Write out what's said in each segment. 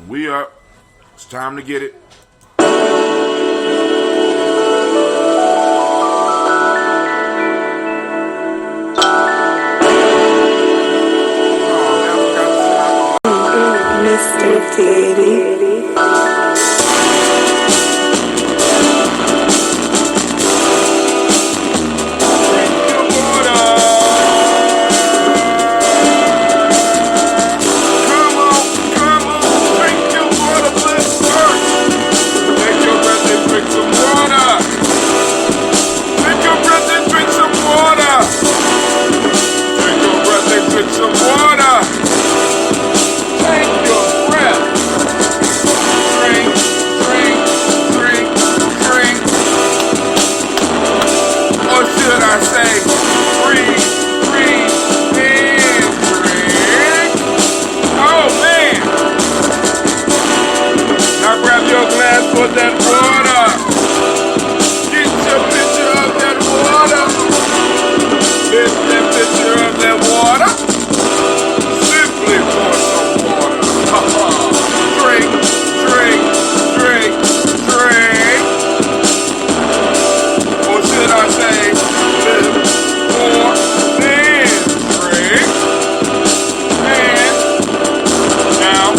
We up. It's time to get it. Mr. Diddy. Put that water. Get your picture of that water. Get that picture of that water. Simply pour some water. Drink, drink, drink, drink. Or should I say, live more than drink. And now,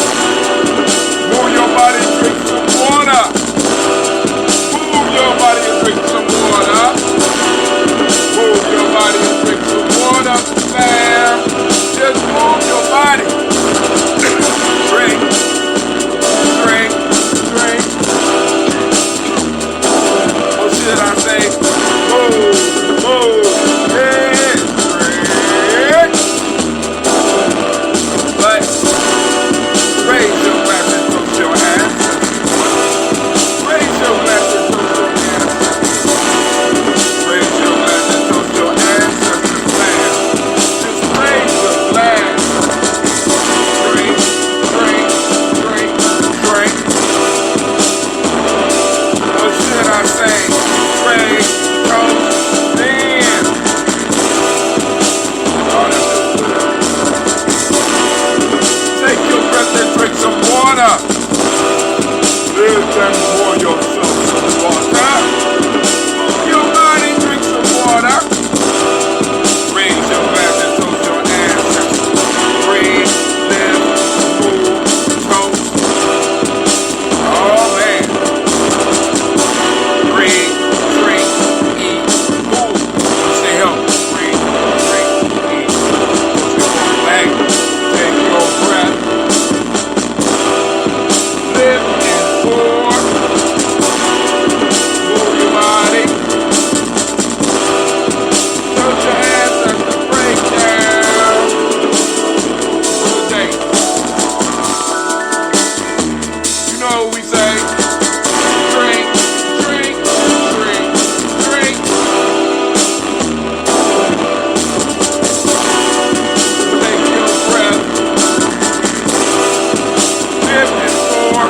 move your body, drink some water. Move your body and drink some water. Move your body and drink some water, fam. Just move your body. Drink, drink, drink. Or should I say, move, move, and drink. But raise your glass and toast your hands. Raise your glass and toast your ancestors. Raise your glass and toast your ancestors, man. Just raise your glass. Drink, drink, drink, drink. Or should I say, raise, toast, and. Oh, that feels good. Take your breath and drink some water. Live and pour yourself some water. Move your body, drink some water. Raise your glass and toast your ancestors. Breathe, live, move, toast. Oh man. Breathe, drink, eat, move. Stay healthy. Breathe, drink, eat. Relax. Take your breath. Live and pour. Move your body. Toast your ancestors. Break down for the day. You know what we say. Drink, drink, drink, drink. Take your breath. Live and pour.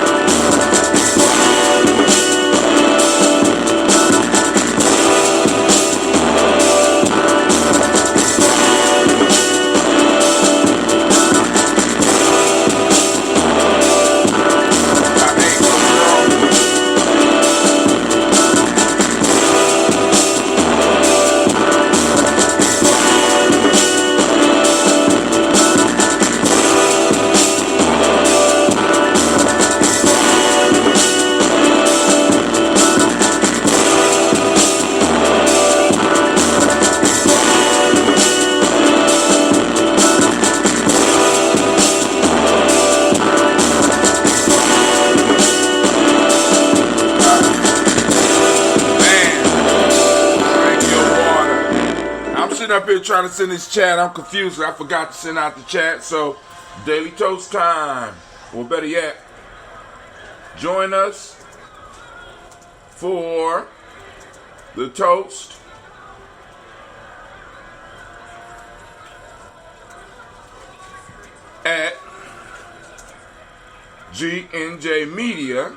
I hate those girls. Man, drink your water. I'm sitting up here trying to send this chat. I'm confused. I forgot to send out the chat. So, daily toast time. Or better yet, join us for the toast at GNJ Media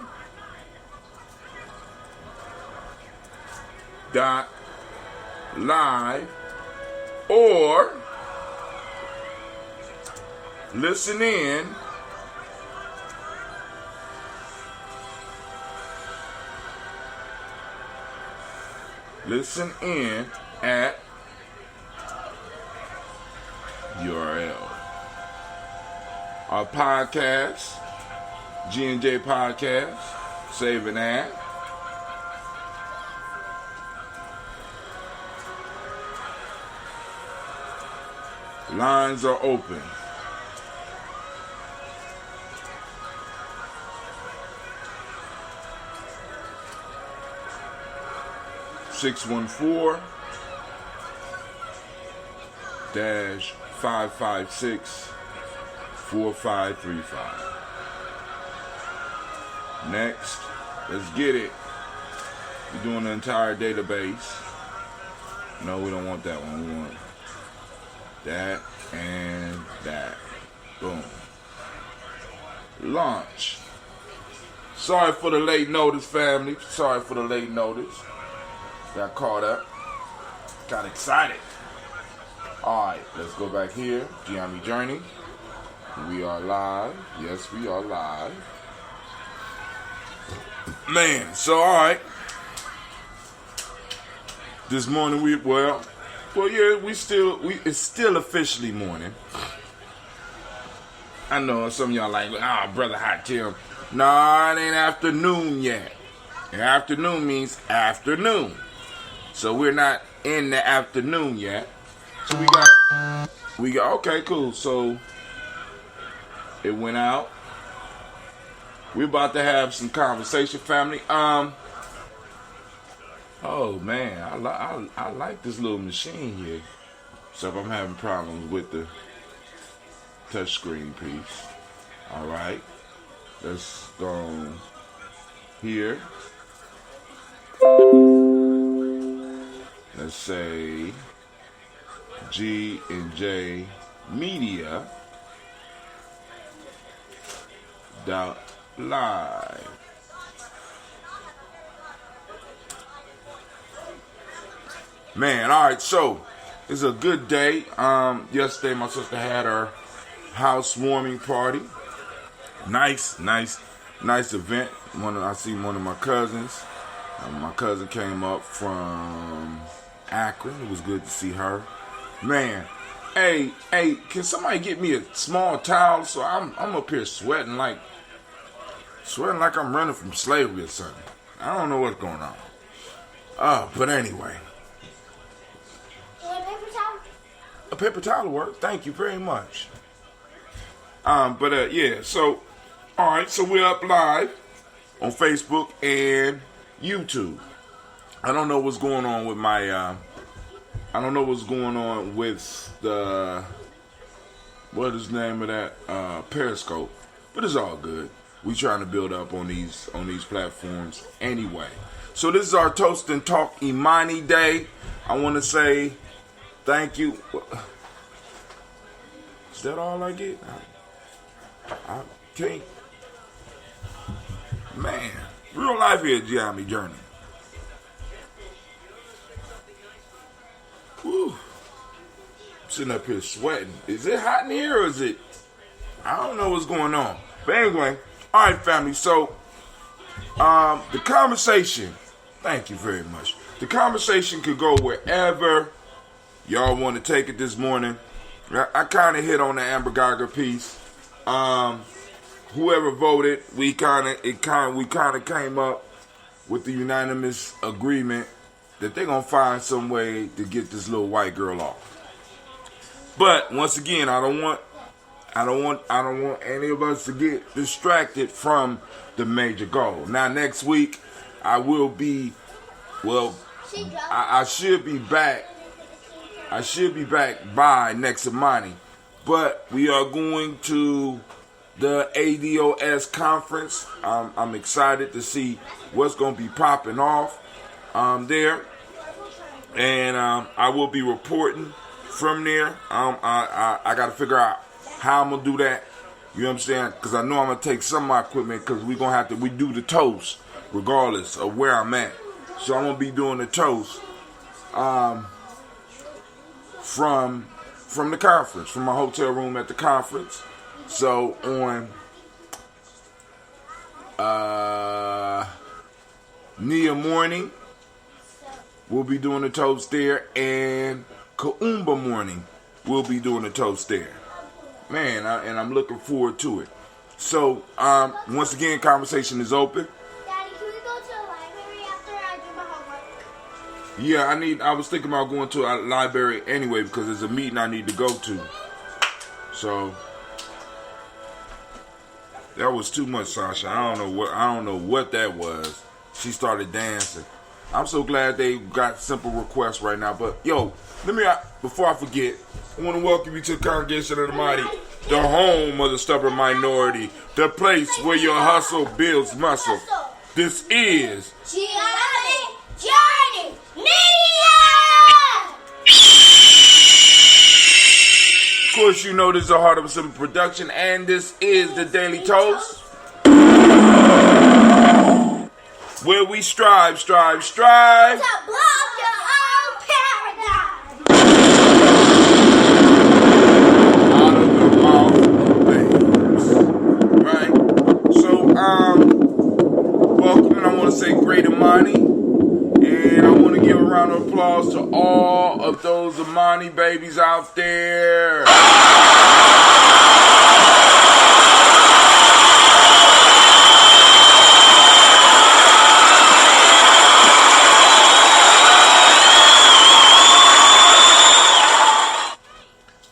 .live or listen in Listen in at URL. Our podcast, G&J Podcast, save an ad. Lines are open. (556) 4535. Next, let's get it. We're doing the entire database. No, we don't want that one. We want that and that. Boom. Launch. Sorry for the late notice, family. Sorry for the late notice. Got caught up. Got excited. Alright, let's go back here. Gye-Nyame Journey. We are live. Yes, we are live. Man, so alright. This morning it's still officially morning. I know some of y'all like, brother Hot Tim. Nah, it ain't afternoon yet. And afternoon means afternoon. So we're not in the afternoon yet. So we got okay, cool. So it went out. We're about to have some conversation, family. Oh man, I like this little machine here. So I'm having problems with the touchscreen piece. All right, let's go here. Let's say G&J Media .live. Man, all right, so it's a good day. Yesterday my sister had her housewarming party. Nice event. I see one of my cousins. My cousin came up from Akron. It was good to see her. Man, hey, can somebody get me a small towel? So I'm up here sweating like I'm running from slavery or something. I don't know what's going on. But anyway. A paper towel will work. Thank you very much. Yeah, so, alright, so we're up live on Facebook and YouTube. I don't know what's going on with my, what is the name of that, Periscope, but it's all good. We trying to build up on these platforms anyway. So this is our Toast and Talk Imani Day. I want to say thank you. Is that all I get? I can't. Man, real life here at Gye-Nyame Journey. Whew. I'm sitting up here sweating. Is it hot in here or is it? I don't know what's going on. But anyway, all right, family. So, the conversation. Thank you very much. The conversation could go wherever y'all want to take it this morning. I kind of hit on the Amber Geiger piece. Whoever voted, we kind of came up with the unanimous agreement that they're gonna find some way to get this little white girl off. But once again, I don't want any of us to get distracted from the major goal. Now next week, I will be. Well, I should be back. I should be back by next Imani. But we are going to the ADOS conference. I'm excited to see what's going to be popping off there. And I will be reporting from there. I got to figure out how I'm going to do that. You know what I'm saying? Because I know I'm going to take some of my equipment because we do the toast regardless of where I'm at. So I'm going to be doing the toast from the conference, from my hotel room at the conference. So on Nia morning, we'll be doing a toast there, and Kuumba morning, we'll be doing a toast there. Man, and I'm looking forward to it. So, once again, conversation is open. Daddy, can we go to the library after I do my homework? Yeah, I was thinking about going to a library anyway because there's a meeting I need to go to. So that was too much, Sasha. I don't know what that was. She started dancing. I'm so glad they got simple requests right now. But yo, before I forget, I want to welcome you to the Congregation of the Mighty, the home of the stubborn minority, the place where your hustle builds muscle. This is Gye-Nyame Journey Media! Of course, you know this is a Heart of a Simple production, and this is the Daily Toast, where we strive. To block your own paradigm! Out of the mouth of babes. Right? So, welcome, and I want to say great Imani, and I want to give a round of applause to all of those Imani babies out there.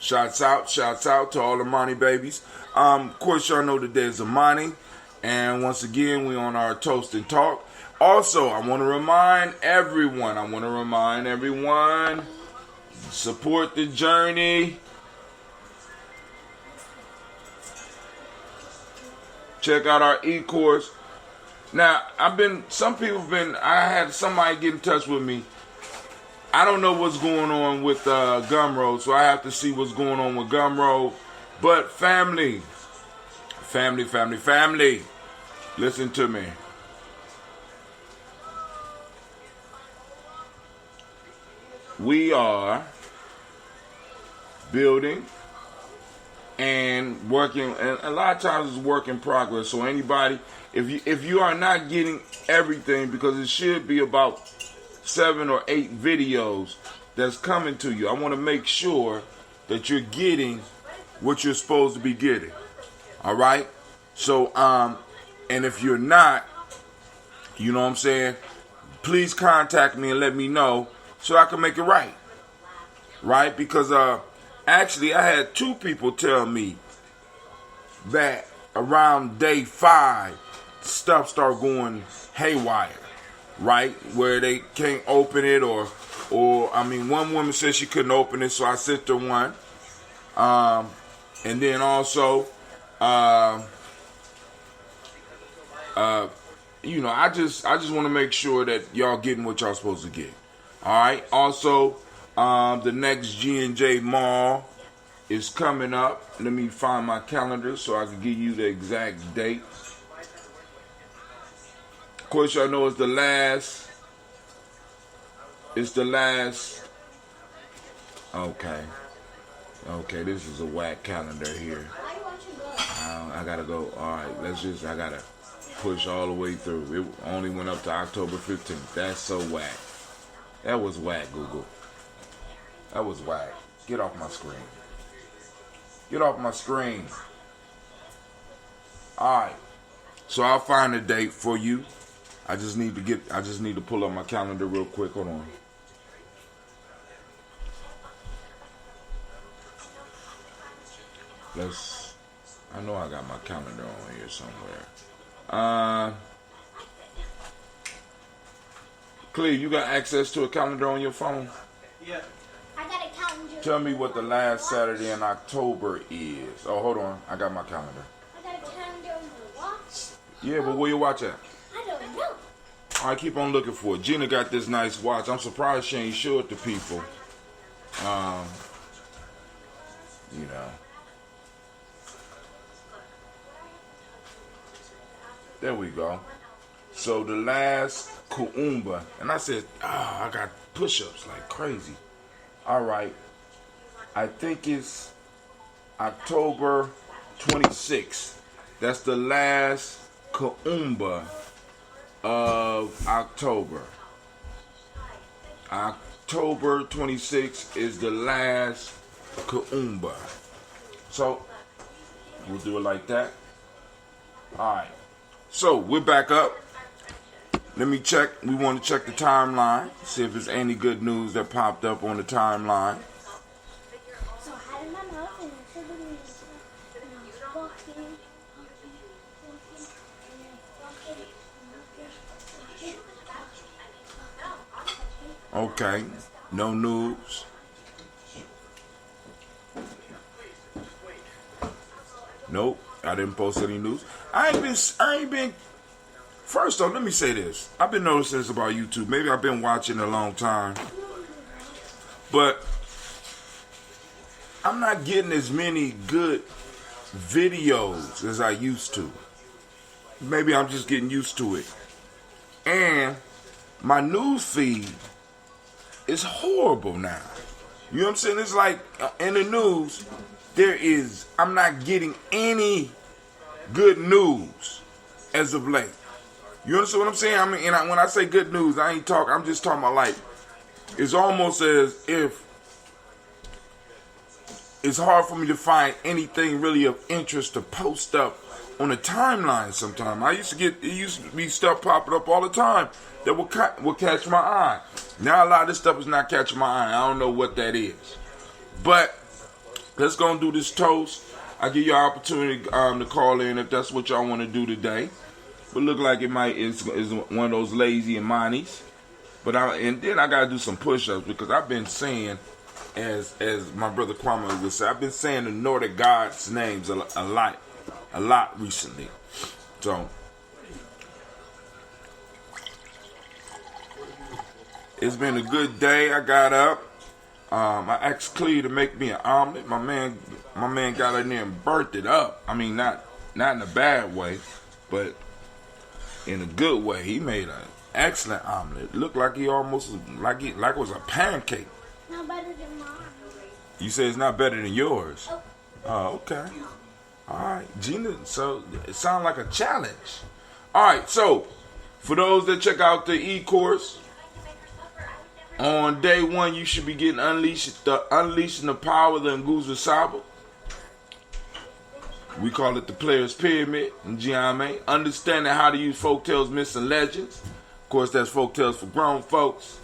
Shouts out to all the Imani babies. Of course, y'all know that there's Imani. And once again, we on our Toast and Talk. Also, I want to remind everyone, support the journey. Check out our e-course. Now, I had somebody get in touch with me. I don't know what's going on with Gumroad, so I have to see what's going on with Gumroad. But family, listen to me. We are building and working, and a lot of times it's work in progress. So anybody, if you are not getting everything, because it should be about 7 or 8 videos that's coming to you, I want to make sure that you're getting what you're supposed to be getting. All right? So, and if you're not, you know what I'm saying, please contact me and let me know so I can make it right. Right? Because, actually, I had 2 people tell me that around day 5, stuff started going haywire. Right, where they can't open it, or one woman said she couldn't open it, so I sent her one. And then also, I just want to make sure that y'all getting what y'all supposed to get. All right. Also, the next G&J Mall is coming up. Let me find my calendar so I can give you the exact date. Of course, y'all know it's the last. Okay, this is a whack calendar here. I gotta go. All right, I gotta push all the way through. It only went up to October 15th. That's so whack. That was whack, Google. That was whack. Get off my screen. Get off my screen. All right. So I'll find a date for you. I just need to pull up my calendar real quick. Hold on. I know I got my calendar on here somewhere. Cleve, you got access to a calendar on your phone? Yeah. I got a calendar. Tell me what the last Saturday in October is. Oh, hold on. I got my calendar. I got a calendar on my watch. Yeah, but where you watch at? I don't know. All right, keep on looking for it. Gina got this nice watch. I'm surprised she ain't show it to people. You know. There we go. So the last Kuumba, and I said, I got push-ups like crazy. All right. I think it's October 26th. That's the last Kuumba of October. October 26th is the last Kuumba. So, we'll do it like that. Alright. So, we're back up. Let me check. We want to check the timeline. See if there's any good news that popped up on the timeline. So I had in my mouth and I said the news. And I was walking. Okay. No news. Nope. I didn't post any news. I ain't been. First off, let me say this. I've been noticing this about YouTube. Maybe I've been watching a long time. But I'm not getting as many good videos as I used to. Maybe I'm just getting used to it. And my news feed is horrible now. You know what I'm saying? It's like in the news, I'm not getting any good news as of late. You understand what I'm saying? I mean, when I say good news, I'm just talking about like, it's almost as if it's hard for me to find anything really of interest to post up on the timeline sometimes. It used to be stuff popping up all the time that will catch my eye. Now a lot of this stuff is not catching my eye. I don't know what that is. But let's go and do this toast. I give you an opportunity to call in if that's what y'all want to do today. But look like is one of those lazy Imanis. And then I gotta do some push-ups because I've been saying, as my brother Kwame would say, I've been saying the Nordic gods' names a lot recently. So it's been a good day. I got up. I asked Clea to make me an omelet. My man got in there and burnt it up. I mean, not in a bad way, but in a good way. He made an excellent omelet. It looked like he almost like it was a pancake. Not better than mine. You say it's not better than yours? Oh, okay. All right, Gina. So it sounds like a challenge. All right. So for those that check out the e-course, on day 1 you should be getting unleashing the power of the Nguzo Saba. We call it the Player's Pyramid in Gye-Nyame. Understanding how to use folktales, myths, and legends. Of course, that's folktales for grown folks.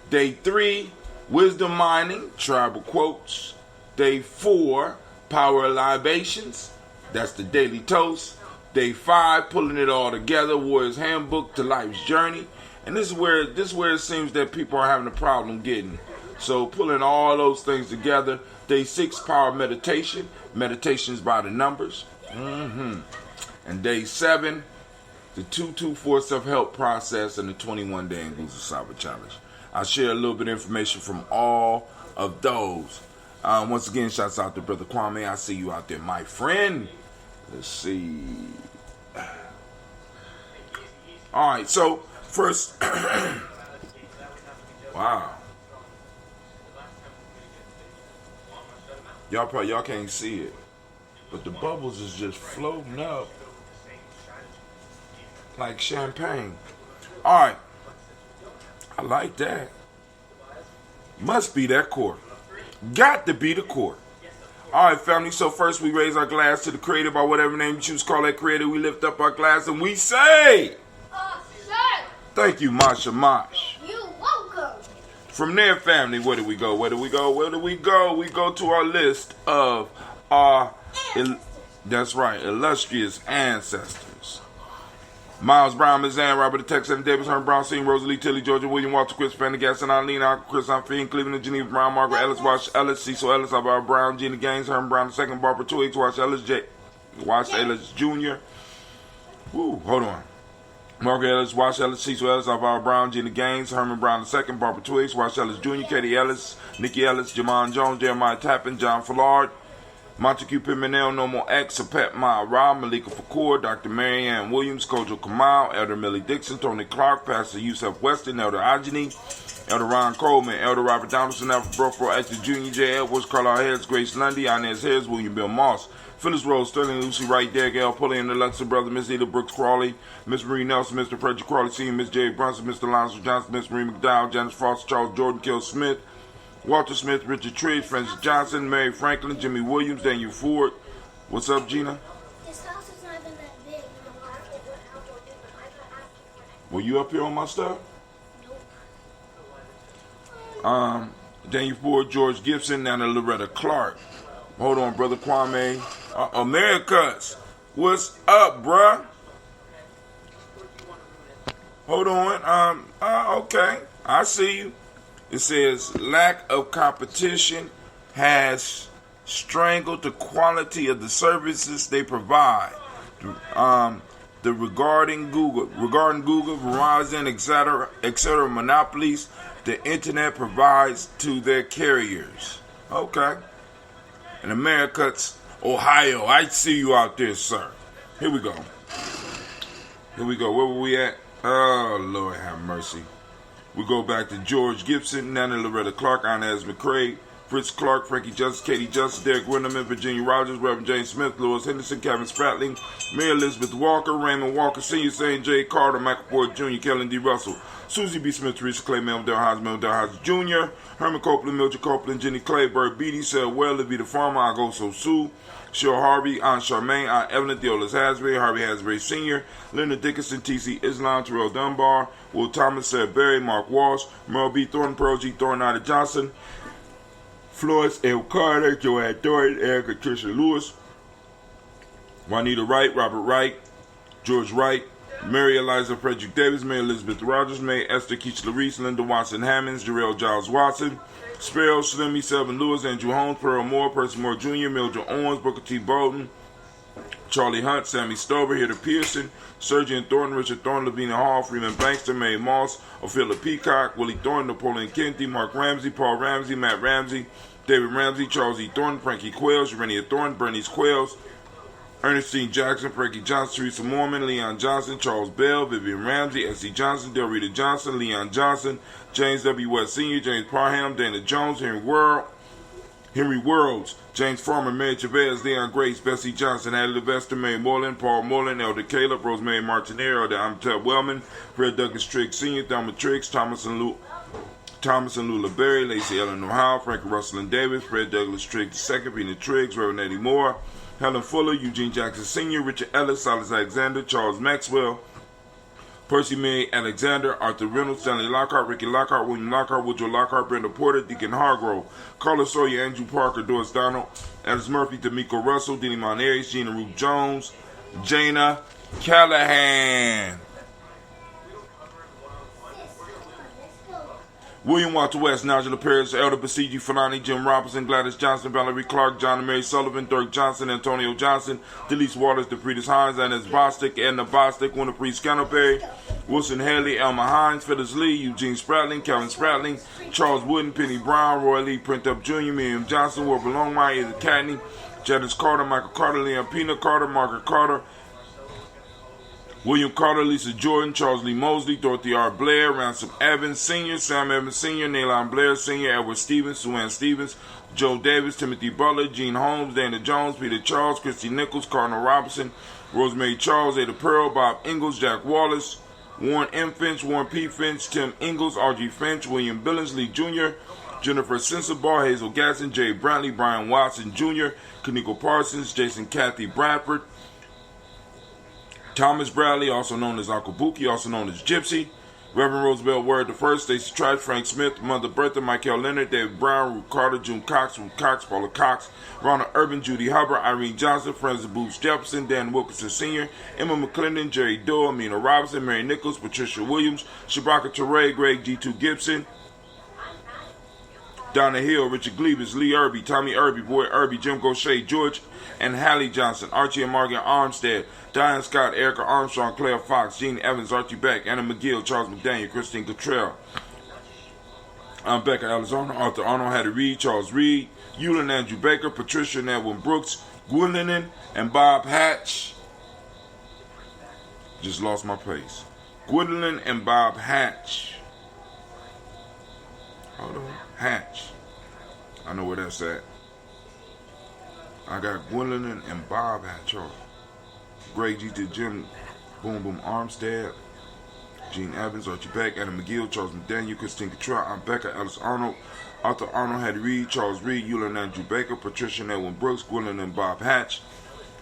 Day 3, wisdom mining, tribal quotes. Day 4, power libations. That's the daily toast. Day 5, pulling it all together, Warrior's Handbook to Life's Journey. And this is where it seems that people are having a problem getting. So pulling all those things together. Day 6, power meditation. Meditations by the numbers. And day 7, the 224 self-help process and the 21-day Nguzo Saba challenge. I'll share a little bit of information from all of those. Once again, shouts out to Brother Kwame. I see you out there, my friend. Let's see. All right, so first, wow. Y'all can't see it, but the bubbles is just floating up like champagne. All right, I like that. Must be that court. Got to be the court. All right, family. So first, we raise our glass to the Creator by whatever name you choose to call that Creator. We lift up our glass and we say, Sir. thank you, Masha Mosh. You're welcome. From there, family, where do we go? Where do we go? Where do we go? We go to our list of our, that's right, illustrious ancestors. Miles Brown, Ms. Ann, Robert the Tex, Evan Davis, Herman Brown, Senior, Rosalie Tilly, Georgia, William, Walter, Chris, Pendergast, and Eileen, Uncle Chris, Feen, Cleveland, Geneva Brown, Margaret Ellis, Wash Ellis, Cecil Ellis, Alvaro Brown, Gina Gaines, Herman Brown II, Barbara Twiggs, Wash Ellis, Wash Ellis Jr. Woo, hold on. Margaret Ellis, Wash Ellis, Cecil Ellis, Alvaro Brown, Gina Gaines, Herman Brown II, Barbara Twiggs, Wash Ellis Jr., Katie Ellis, Nikki Ellis, Jamon Jones, Jeremiah Tappan, John Fallard, Montague Pimenel, Nomo X, Sapet Ma Ra, Malika Fakour, Dr. Mary Ann Williams, Kojo Kamal, Elder Millie Dixon, Tony Clark, Pastor Yusuf Weston, Elder Ajani, Elder Ron Coleman, Elder Robert Donaldson, Alfred Brofro, Actor Jr., J. Edwards, Carlisle Heads, Grace Lundy, Inez Heads, William Bill Moss, Phyllis Rose, Sterling, Lucy Wright, Derek L. Pulley, and the Luxor Brother, Miss Eda Brooks Crawley, Miss Marie Nelson, Mr. Frederick Crawley Sr., Miss J. Brunson, Mr. Lonzo Johnson, Miss Marie McDowell, Janice Foster, Charles Jordan, Kill Smith, Walter Smith, Richard Triggs, Francis Johnson, Mary Franklin, Jimmy Williams, Daniel Ford. What's up, Gina? This house is not even that big. Were you up here on my stuff? Nope. Daniel Ford, George Gibson, Nana Loretta Clark. Hold on, Brother Kwame. Americas. What's up, bruh? Hold on. Okay. I see you. It says, lack of competition has strangled the quality of the services they provide. Regarding Google, Verizon, etc. monopolies the internet provides to their carriers. Okay. In America's Ohio, I see you out there, sir. Here we go. Where were we at? Oh, Lord have mercy. We go back to George Gibson, Nana Loretta Clark, Inez McCrae, Fritz Clark, Frankie Justice, Katie Justice, Derek Winderman, Virginia Rogers, Reverend James Smith, Louis Henderson, Kevin Spratling, Mary Elizabeth Walker, Raymond Walker Sr., St. J. Carter, Michael Ford Jr., Kellen D. Russell, Susie B. Smith, Teresa Clay, Mel Hines Jr., Herman Copeland, Mildred Copeland, Jenny Clay, Bird Beatty, Sarah Well, Levita Farmer, Agoso Sue, Cheryl Harvey, Aunt Charmaine, Aunt Evelyn, Theolis Hasbury, Harvey Hasbury Sr., Leonard Dickinson, T.C. Islam, Terrell Dunbar, Will Thomas, Sarah Berry, Mark Walsh, Merle B. Thornton, Pearl G. Thornton, Ida Johnson, Florence L. Carter, Joanne Thornton, Erica Tricia Lewis, Juanita Wright, Robert Wright, George Wright, Mary Eliza Frederick Davis, Mary Elizabeth Rogers, May Esther Keach Larice, Linda Watson Hammonds, Jarrell Giles Watson, Sparrow, Slimmy, Selvin Lewis, Andrew Holmes, Pearl Moore, Percy Moore Jr., Mildred Owens, Booker T. Bolton, Charlie Hunt, Sammy Stover, Hilda Pearson, Sergeant Thornton, Richard Thornton, Lavina Hall, Freeman Bankster, Mary Moss, Ophelia Peacock, Willie Thornton, Napoleon Kennedy, Mark Ramsey, Paul Ramsey, Matt Ramsey, David Ramsey, Charles E. Thornton, Frankie Quails, Urania Thornton, Bernice Quails, Ernestine Jackson, Frankie Johnson, Teresa Mormon, Leon Johnson, Charles Bell, Vivian Ramsey, S.C. Johnson, Del Rita Johnson, Leon Johnson, James W. West Sr., James Parham, Dana Jones, Henry Worlds, James Farmer, Mary Chavez, Leon Grace, Bessie Johnson, Addie Levester, Mary Moreland, Paul Moreland, Elder Caleb, Rosemary Martinez, Elder Amitab Wellman, Fred Douglas Triggs Sr., Thelma Triggs, Thomas and Lula Berry, Lacey Eleanor Howe, Frankie Russell and Davis, Fred Douglas Triggs II, Pena Triggs, Reverend Eddie Moore, Helen Fuller, Eugene Jackson Sr., Richard Ellis, Silas Alexander, Charles Maxwell, Percy May Alexander, Arthur Reynolds, Stanley Lockhart, Ricky Lockhart, William Lockhart, Woodrow Lockhart, Brenda Porter, Deacon Hargrove, Carlos Sawyer, Andrew Parker, Doris Donald, Alice Murphy, D'Amico Russell, Denny Monares, Gina Ruth Jones, Jana Callahan, William Walter West, Nigel Paris, Elder Basiji Fulani, Jim Robinson, Gladys Johnson, Valerie Clark, John and Mary Sullivan, Dirk Johnson, Antonio Johnson, Delise Waters, DeFritas Hines, Annis Bostic, Edna Bostic, Winifred Scantleberry, Wilson Haley, Elma Hines, Phyllis Lee, Eugene Spratling, Kevin Spratling, Charles Wooden, Penny Brown, Roy Lee, Print Up Jr., Miriam Johnson, Warble Longmire, Edith Catney, Janice Carter, Michael Carter, Leon Pina Carter, Margaret Carter, William Carter, Lisa Jordan, Charles Lee Mosley, Dorothy R. Blair, Ransom Evans Sr., Sam Evans Sr., Naylon Blair Sr., Edward Stevens, Suann Stevens, Joe Davis, Timothy Butler, Gene Holmes, Dana Jones, Peter Charles, Christy Nichols, Cardinal Robinson, Rosemary Charles, Ada Pearl, Bob Ingalls, Jack Wallace, Warren M. Finch, Warren P. Finch, Tim Ingalls, R.G. Finch, William Billingsley Jr., Jennifer Sensabaugh, Hazel Gasson, Jay Brantley, Brian Watson Jr., Kaniko Parsons, Jason Kathy Bradford, Thomas Bradley, also known as Uncle Buki, also known as Gypsy, Reverend Roosevelt Word I, Stacey Trice, Frank Smith, Mother Bertha, Michael Leonard, David Brown, Ruth Carter, June Cox, Ruth Cox, Paula Cox, Ronald Urban, Judy Hubbard, Irene Johnson, Friends of Boots Jefferson, Dan Wilkinson Sr., Emma McClendon, Jerry Doe, Amina Robinson, Mary Nichols, Patricia Williams, Shabaka Teray, Greg G2 Gibson, Donna Hill, Richard Glebus, Lee Irby, Tommy Irby, Boy Irby, Jim Gaucher, George and Hallie Johnson, Archie and Morgan Armstead, Diane Scott, Erica Armstrong, Claire Fox, Gene Evans, Archie Beck, Anna McGill, Charles McDaniel, Christine Cottrell, Becca Alizona, Arthur Arnold, Hattie Reed, Charles Reed, Eulin Andrew Baker, Patricia and Edwin Brooks, Gwendolyn and Bob Hatch. Just lost my place. Gwendolyn and Bob Hatch. Hold on. Hatch. I know where that's at. I got Gwendolyn and Bob Hatch. Greg G to Jim Boom Boom Armstead. Gene Evans, Archie Beck, Adam McGill, Charles McDaniel, Christine Cottrell, Aunt Becca, Alice Arnold, Arthur Arnold, Hattie Reed, Charles Reed, Eula and Andrew Baker, Patricia and Edwin Brooks, Gwendolyn and Bob Hatch,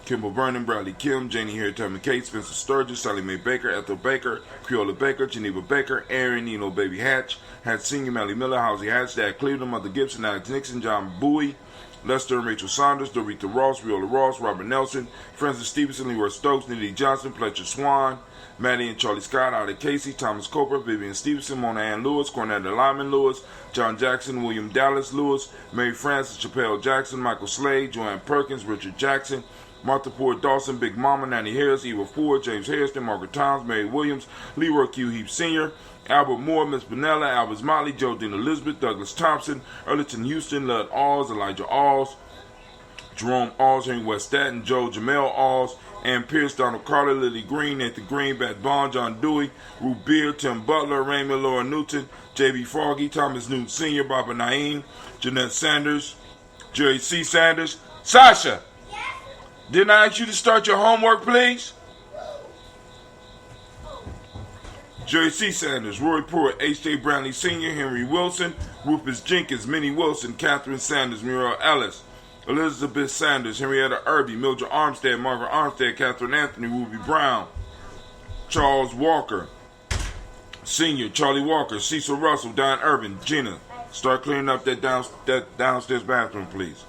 Kimball Vernon, Bradley Kim, Janie Harry, Tammy Kate, Spencer Sturgis, Sally Mae Baker, Ethel Baker, Creola Baker, Geneva Baker, Aaron Nino Baby Hatch, Hatch Senior, Mally Miller, Housie Hatch, Dad Cleveland, Mother Gibson, Alex Nixon, John Bowie, Lester and Rachel Saunders, Dorita Ross, Riola Ross, Robert Nelson, Francis Stevenson, Leroy Stokes, Nidhi Johnson, Fletcher Swan, Maddie and Charlie Scott, Alda Casey, Thomas Cooper, Vivian Stevenson, Mona Ann Lewis, Cornetta Lyman Lewis, John Jackson, William Dallas Lewis, Mary Frances, Chappelle Jackson, Michael Slade, Joanne Perkins, Richard Jackson, Martha Ford Dawson, Big Mama, Nanny Harris, Eva Ford, James Harrison, Margaret Towns, Mary Williams, Leroy Q. Heap Sr., Albert Moore, Miss Benella, Albert Motley, Jodine Elizabeth, Douglas Thompson, Erliton Houston, Lud Alls, Elijah Alls, Jerome Alls, Henry West Staten, Joe Jamel Alls, Ann Pierce, Donald Carter, Lily Green, Nathan Green, Bat Bond, John Dewey, Ruth Beard, Tim Butler, Raymond Laura Newton, J.B. Froggy, Thomas Newton Sr., Barbara Naeem, Jeanette Sanders, Jerry C. Sanders. Sasha, didn't I ask you to start your homework, please? Jerry C. Sanders, Roy Pruitt, H.J. Brownlee Sr., Henry Wilson, Rufus Jenkins, Minnie Wilson, Catherine Sanders, Muriel Ellis, Elizabeth Sanders, Henrietta Irby, Mildred Armstead, Margaret Armstead, Catherine Anthony, Ruby Brown, Charles Walker, Sr., Charlie Walker, Cecil Russell, Diane Urban, Gina. Start cleaning up that downstairs bathroom, please.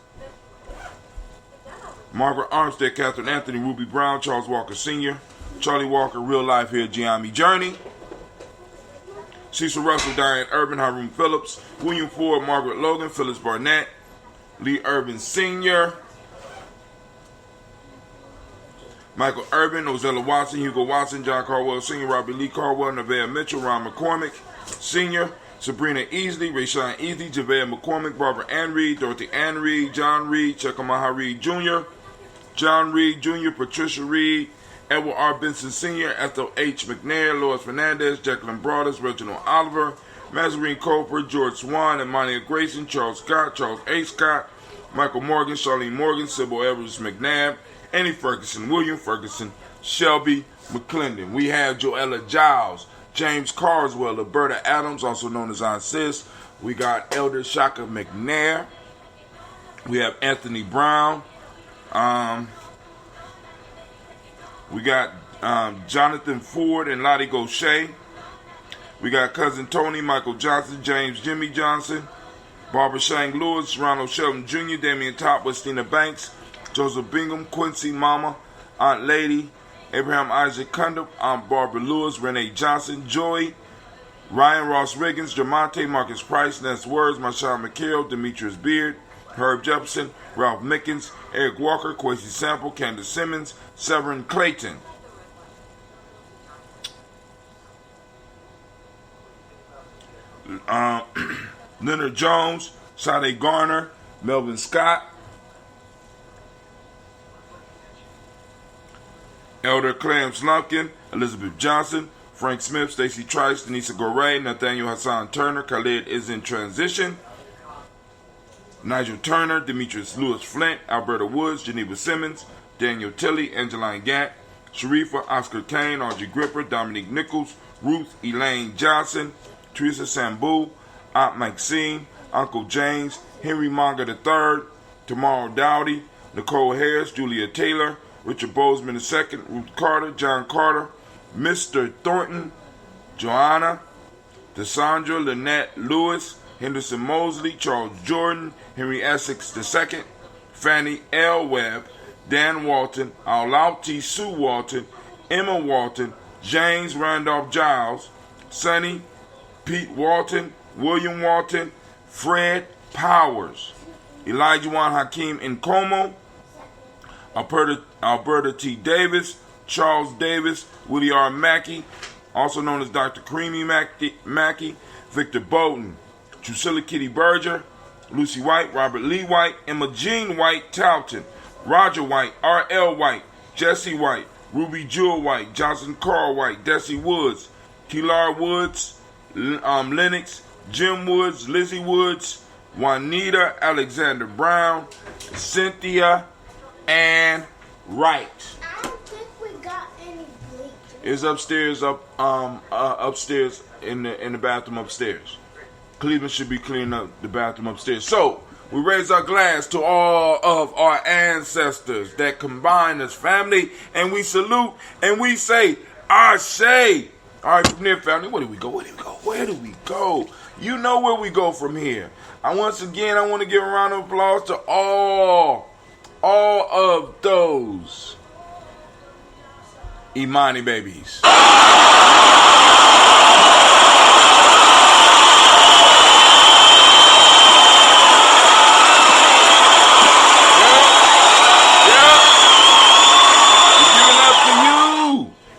Margaret Armstead, Catherine Anthony, Ruby Brown, Charles Walker Sr., Charlie Walker, Real Life here, Gye-Nyame Journey, Cecil Russell, Diane Urban, Haroon Phillips, William Ford, Margaret Logan, Phyllis Barnett, Lee Urban Sr., Michael Urban, Ozella Watson, Hugo Watson, John Caldwell Sr., Robbie Lee Caldwell, Nevaeh Mitchell, Ron McCormick Sr., Sabrina Easley, Rayshawn Easley, Javea McCormick, Barbara Ann Reed, Dorothy Ann Reed, John Reed, Chekamaha Reed Jr., John Reed Jr., Patricia Reed, Edward R. Benson Sr., Ethel H. McNair, Lois Fernandez, Jacqueline Broadus, Reginald Oliver, Mazarine Coper, George Swan, Emania Grayson, Charles Scott, Charles A. Scott, Michael Morgan, Charlene Morgan, Sybil Evers McNabb, Annie Ferguson, William Ferguson, Shelby McClendon. We have Joella Giles, James Carswell, Alberta Adams, also known as Aunt Sis. We got Elder Shaka McNair. We have Anthony Brown. We got Jonathan Ford and Lottie Gaucher. We got Cousin Tony, Michael Johnson, James Jimmy Johnson, Barbara Shang Lewis, Ronald Shelton Jr., Damian Top, Westina Banks, Joseph Bingham, Quincy Mama, Aunt Lady, Abraham Isaac Cundiff, Aunt Barbara Lewis, Renee Johnson, Joy, Ryan Ross Riggins, Jamonte, Marcus Price, Ness Words, Marshawn McHale, Demetrius Beard, Herb Jefferson, Ralph Mickens, Eric Walker, Quincy Sample, Candace Simmons, Severin Clayton. Leonard Jones, Sade Garner, Melvin Scott, Elder Clam Slumpkin, Elizabeth Johnson, Frank Smith, Stacey Trice, Denisa Goray, Nathaniel Hassan Turner, Khalid is in transition, Nigel Turner, Demetrius Lewis Flint, Alberta Woods, Geneva Simmons, Daniel Tilley, Angeline Gatt, Sharifa, Oscar Kane, Audrey Gripper, Dominique Nichols, Ruth Elaine Johnson, Teresa Sambu, Aunt Maxine, Uncle James, Henry Monga III, Tamara Dowdy, Nicole Harris, Julia Taylor, Richard Bozeman II, Ruth Carter, John Carter, Mr. Thornton, Joanna, Cassandra Lynette Lewis, Henderson Mosley, Charles Jordan, Henry Essex II, Fannie L. Webb, Dan Walton, Aulauti Sue Walton, Emma Walton, James Randolph Giles, Sonny, Pete Walton, William Walton, Fred Powers, Elijah Juan Hakeem Nkomo, Alberta T. Davis, Charles Davis, Woody R. Mackey, also known as Dr. Creamy Mackey, Victor Bowden, Drusilla Kitty Berger, Lucy White, Robert Lee White, Emma Jean White Talton, Roger White, R.L. White, Jesse White, Ruby Jewel White, Johnson Carl White, Desi Woods, Kilar Woods, Lennox, Jim Woods, Lizzie Woods, Juanita, Alexander Brown, Cynthia, and Wright. I don't think we got any bleach. It's upstairs, upstairs in the bathroom upstairs. Cleveland should be cleaning up the bathroom upstairs. So we raise our glass to all of our ancestors that combine us, family, and we salute and we say, Ashe. All right, from there, family, where do we go? Where do we go? Where do we go? You know where we go from here. Once again, I want to give a round of applause to all of those Imani babies.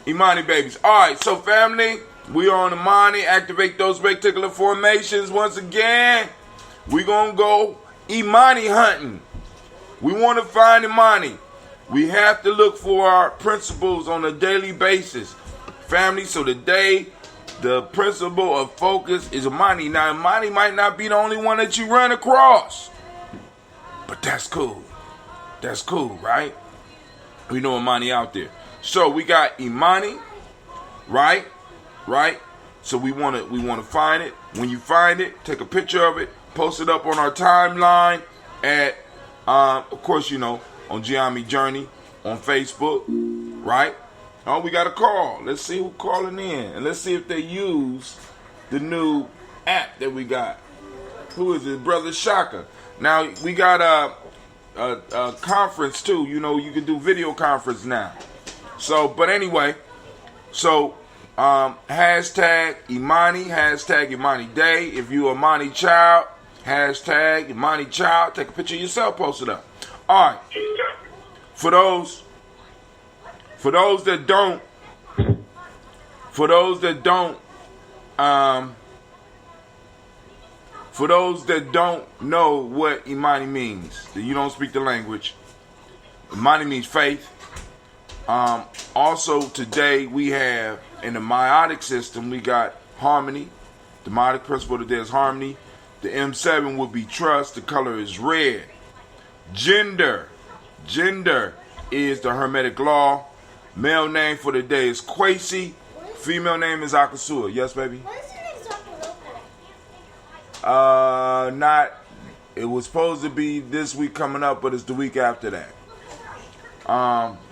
Imani babies. Alright, so family, we are on Imani. Activate those reticular formations once again. We're going to go Imani hunting. We want to find Imani. We have to look for our principles on a daily basis. Family, so today, the principle of focus is Imani. Now, Imani might not be the only one that you run across. But that's cool. That's cool, right? We know Imani out there. So we got Imani, right? So we want to find it. When you find it, take a picture of it, post it up on our timeline at, of course, you know, on Gye-Nyame Journey on Facebook, right? Oh, we got a call. Let's see who's calling in, and let's see if they use the new app that we got. Who is it, Brother Shaka? Now we got a conference too. You know, you can do video conference now. So, but anyway, so hashtag Imani, hashtag Imani Day. If you a Imani child, hashtag Imani child. Take a picture of yourself, post it up. All right. For those that don't know what Imani means, that you don't speak the language, Imani means faith. Also today we have, in the meiotic system, we got harmony. The meiotic principle today is harmony. The M7 would be trust. The color is red. Gender is the Hermetic law. Male name for the day is Kwesi. Female name is Akasua. Yes, baby? What is the next one? Not. It was supposed to be this week coming up, but it's the week after that.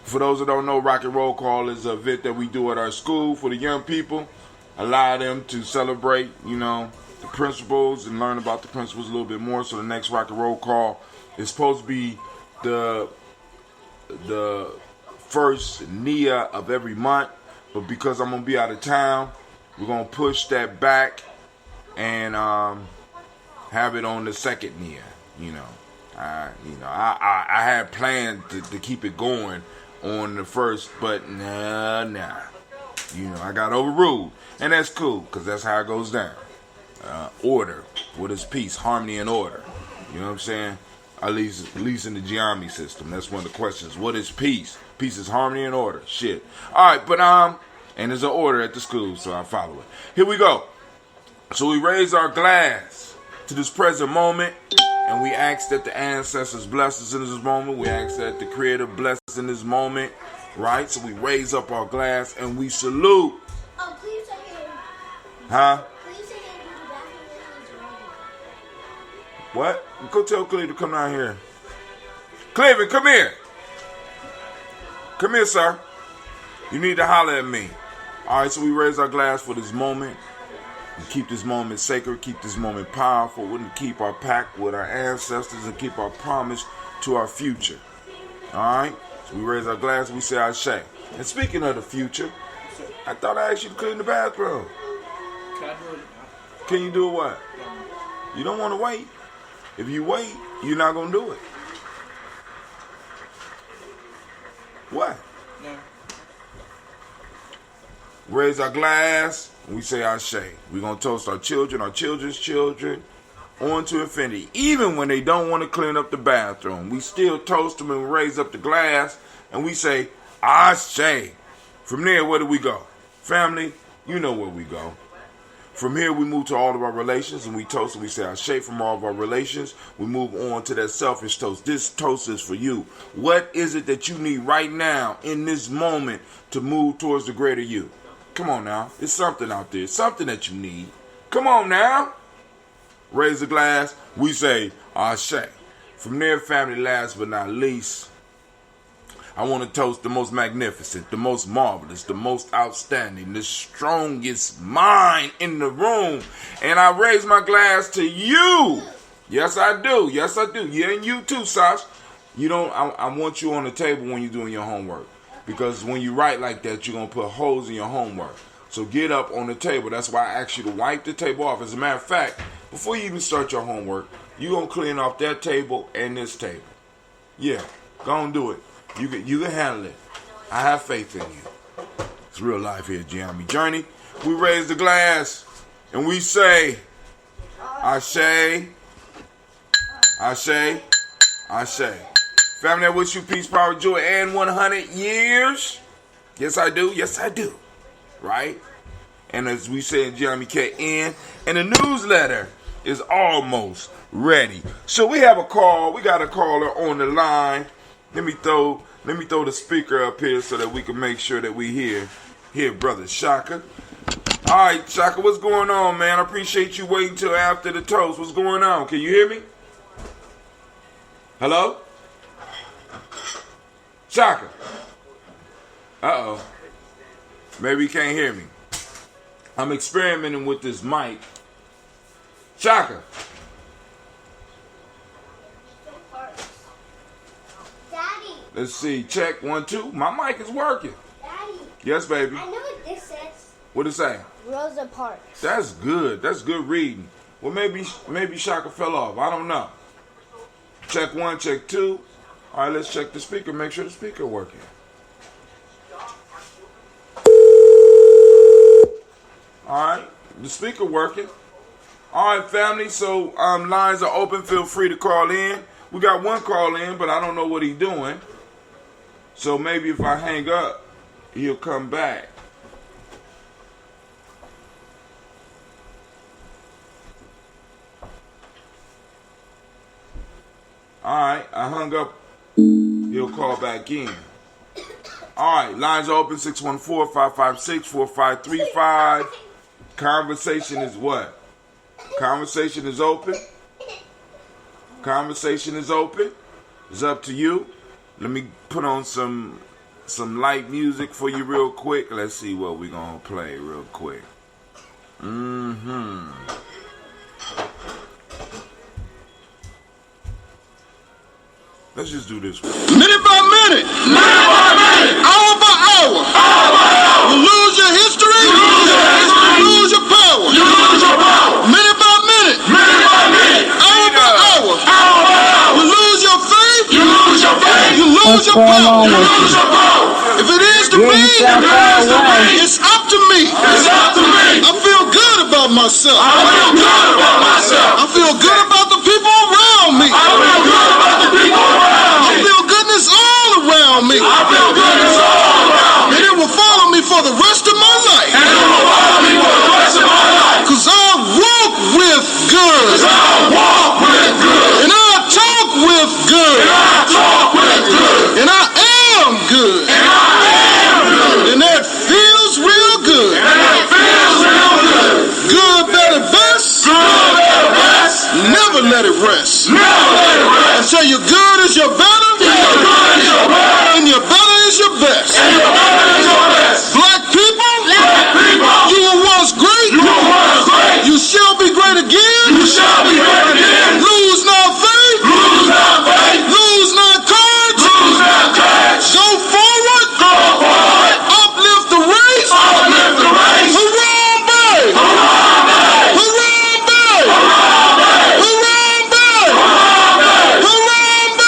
For those that don't know, Rock and Roll Call is an event that we do at our school for the young people. Allow them to celebrate, you know, the principles and learn about the principles a little bit more. So the next Rock and Roll Call is supposed to be the first Nia of every month. But because I'm going to be out of town, we're going to push that back and have it on the second Nia, you know. I had planned to keep it going on the first, but nah. You know, I got overruled. And that's cool, because that's how it goes down. Order. What is peace? Harmony and order. You know what I'm saying? At least in the Gye-Nyame system. That's one of the questions. What is peace? Peace is harmony and order. Shit. Alright, but and there's an order at the school, so I follow it. Here we go. So we raise our glass to this present moment. And we ask that the ancestors bless us in this moment. We ask that the Creator bless us in this moment. Right? So we raise up our glass and we salute. Oh, please say it. Huh? Please say it in the bathroom. What? Go tell Cleveland to come down here. Cleveland, come here. Come here, sir. You need to holler at me. Alright, so we raise our glass for this moment. And keep this moment sacred, keep this moment powerful, and keep our pact with our ancestors and keep our promise to our future. Alright? So we raise our glass and we say Ashe. And speaking of the future, I thought I asked you to clean the bathroom. Can I do it? Can you do what? You don't want to wait. If you wait, you're not going to do it. What? No. Raise our glass. We say Ashe. We're going to toast our children, our children's children, on to infinity. Even when they don't want to clean up the bathroom, we still toast them and raise up the glass, and we say Ashe. From there, where do we go? Family, you know where we go. From here, we move to all of our relations, and we toast and we say our shape from all of our relations. We move on to that selfish toast. This toast is for you. What is it that you need right now in this moment to move towards the greater you? Come on now. There's something out there. Something that you need. Come on now. Raise a glass. We say Ashe. From there, family, last but not least, I want to toast the most magnificent, the most marvelous, the most outstanding, the strongest mind in the room. And I raise my glass to you. Yes, I do. Yes, I do. Yeah, and you too, Sash. You don't. I want you on the table when you're doing your homework. Because when you write like that, you're going to put holes in your homework. So get up on the table. That's why I asked you to wipe the table off. As a matter of fact, before you even start your homework, you're going to clean off that table and this table. Yeah, go on do it. You can handle it. I have faith in you. It's real life here, Gye-Nyame Journey. We raise the glass and we say, Ashe, Ashe, Ashe. Family, I wish you peace, power, joy, and 100 years. Yes, I do. Yes, I do. Right? And as we say in Gye-Nyame KN, and the newsletter is almost ready. So we have a call. We got a caller on the line. Let me throw the speaker up here so that we can make sure that we hear brother Shaka. All right, Shaka, what's going on, man? I appreciate you waiting till after the toast. What's going on? Can you hear me? Hello? Shaka. Uh-oh. Maybe he can't hear me. I'm experimenting with this mic. Shaka. Daddy. Let's see. Check 1, 2. My mic is working. Daddy. Yes, baby. I know what this says. What it say? Rosa Parks. That's good. That's good reading. Well, maybe Shaka fell off. I don't know. Check 1, check 2. All right, let's check the speaker. Make sure the speaker working. All right, the speaker working. All right, family. So lines are open. Feel free to call in. We got one call in, but I don't know what he's doing. So maybe if I hang up, he'll come back. All right, I hung up. He'll call back in. All right, lines are open, 614-556-4535. Conversation is what? Conversation is open. Conversation is open. It's up to you. Let me put on some light music for you real quick. Let's see what we're going to play real quick. Let's just do this one. Minute by minute, hour by hour, you lose your history, you lose your power. Minute by minute, hour by hour, you lose your faith, you lose your power. If it is to be, it's up to me. I feel good about myself. I feel good about the people around me. I feel goodness all around me. And it will follow me for the rest of my life. Cause I walk with good. And I talk with good. And I am good. And that feels real good. Good, better, best. Never let it rest. Until your good is your better. And your better is your best. Black people, you were once great. You shall be great again. Lose not faith. Lose not courage. Go forward. Uplift the race. Harambe. Harambe. Harambe. Harambe.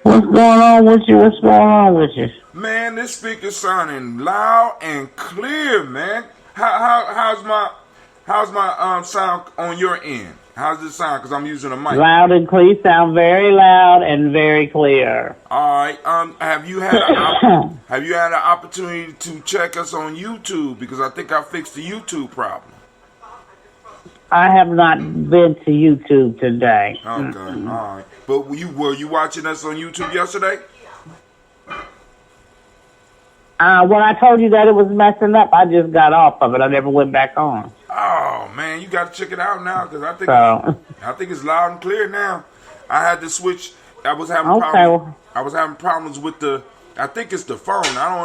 What's going on with you? What's going on with you? Man, this speaker's sounding loud and clear, man. How's my sound on your end? How's it sound? Because I'm using a mic. Loud and clear. You sound very loud and very clear. All right. Have you had an opportunity to check us on YouTube? Because I think I fixed the YouTube problem. I have not been to YouTube today. Okay. All right. But were you watching us on YouTube yesterday? When I told you that it was messing up, I just got off of it. I never went back on. Oh man, you got to check it out now because I think it's loud and clear now. I had to switch. I was having problems. I was having problems with the. I think it's the phone. I don't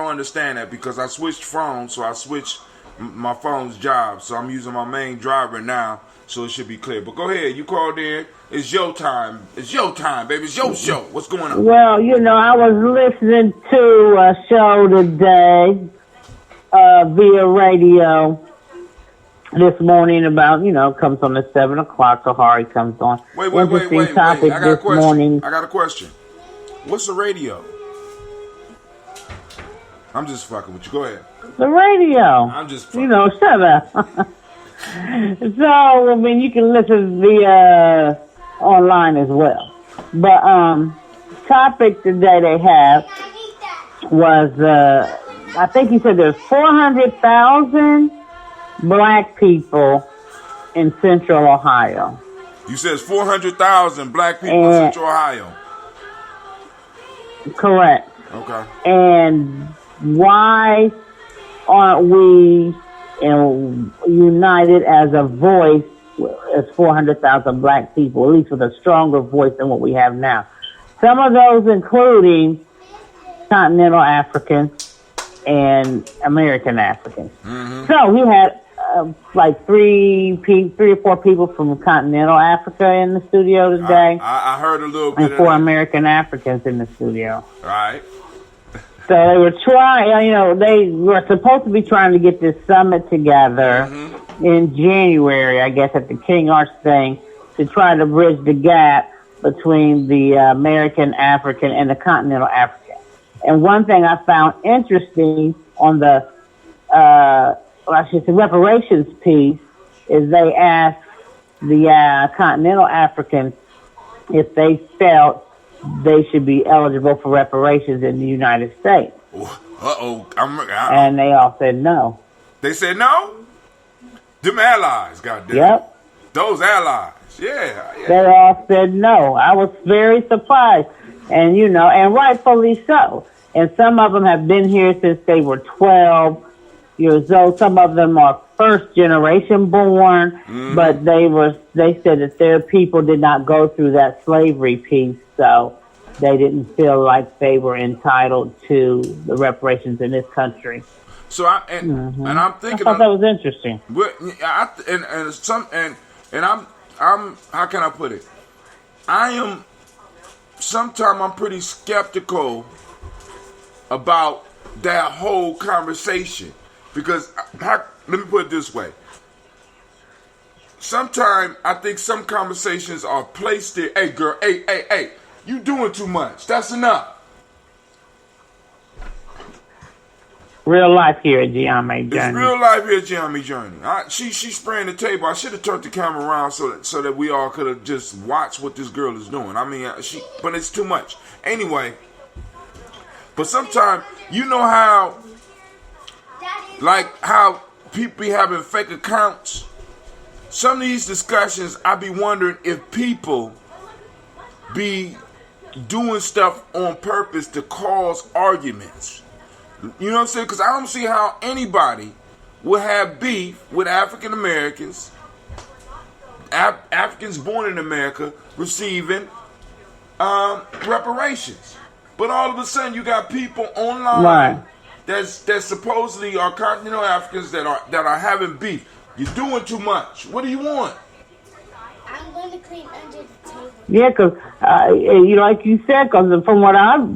understand that because I switched phones, so I switched my phone's job. So I'm using my main driver now, so it should be clear. But go ahead, you called in. It's your time. It's your time, baby. It's your show. What's going on? Well, I was listening to a show today via radio this morning about, comes on at 7 o'clock. So Hari comes on. Wait. I got a question. I got a question. What's the radio? I'm just fucking with you. Go ahead. The radio. I'm just fucking. Shut up. So, you can listen via online as well. But topic today they have was, I think he said there's 400,000 black people in Central Ohio. You said 400,000 black people in Central Ohio. Correct. Okay. And why aren't we united as a voice as 400,000 black people, at least with a stronger voice than what we have now? Some of those including continental Africans and American Africans. Mm-hmm. So we had like three or four people from continental Africa in the studio today. I heard a little bit and four American Africans in the studio. All right. So they were trying, they were supposed to be trying to get this summit together in January, I guess, at the King Arts thing, to try to bridge the gap between the American African and the continental African. And one thing I found interesting on the, reparations piece is they asked the continental Africans if they felt they should be eligible for reparations in the United States. And they all said no. They said no? Them allies, goddamn. Yep. Those allies. Yeah. They all said no. I was very surprised. And, and rightfully so. And some of them have been here since they were 12 years old. Some of them are first generation born, but they said that their people did not go through that slavery piece, so they didn't feel like they were entitled to the reparations in this country. So I'm thinking I thought that was interesting. I'm how can I put it? Sometimes I'm pretty skeptical about that whole conversation. Because, let me put it this way. Sometimes I think some conversations are placed there. Hey, girl, hey, you doing too much. That's enough. Real life here at Gye-Nyame Journey. It's real life here at Gye-Nyame Journey. She's spraying the table. I should have turned the camera around so that we all could have just watched what this girl is doing. But it's too much. Anyway, but sometimes, how... Like how people be having fake accounts. Some of these discussions, I be wondering if people be doing stuff on purpose to cause arguments. You know what I'm saying? Because I don't see how anybody would have beef with African Americans, Africans born in America, receiving reparations. But all of a sudden, you got people online. Right. That supposedly are continental Africans that are having beef. You're doing too much. What do you want? I'm going to clean under the table. Yeah, because like you said, because from what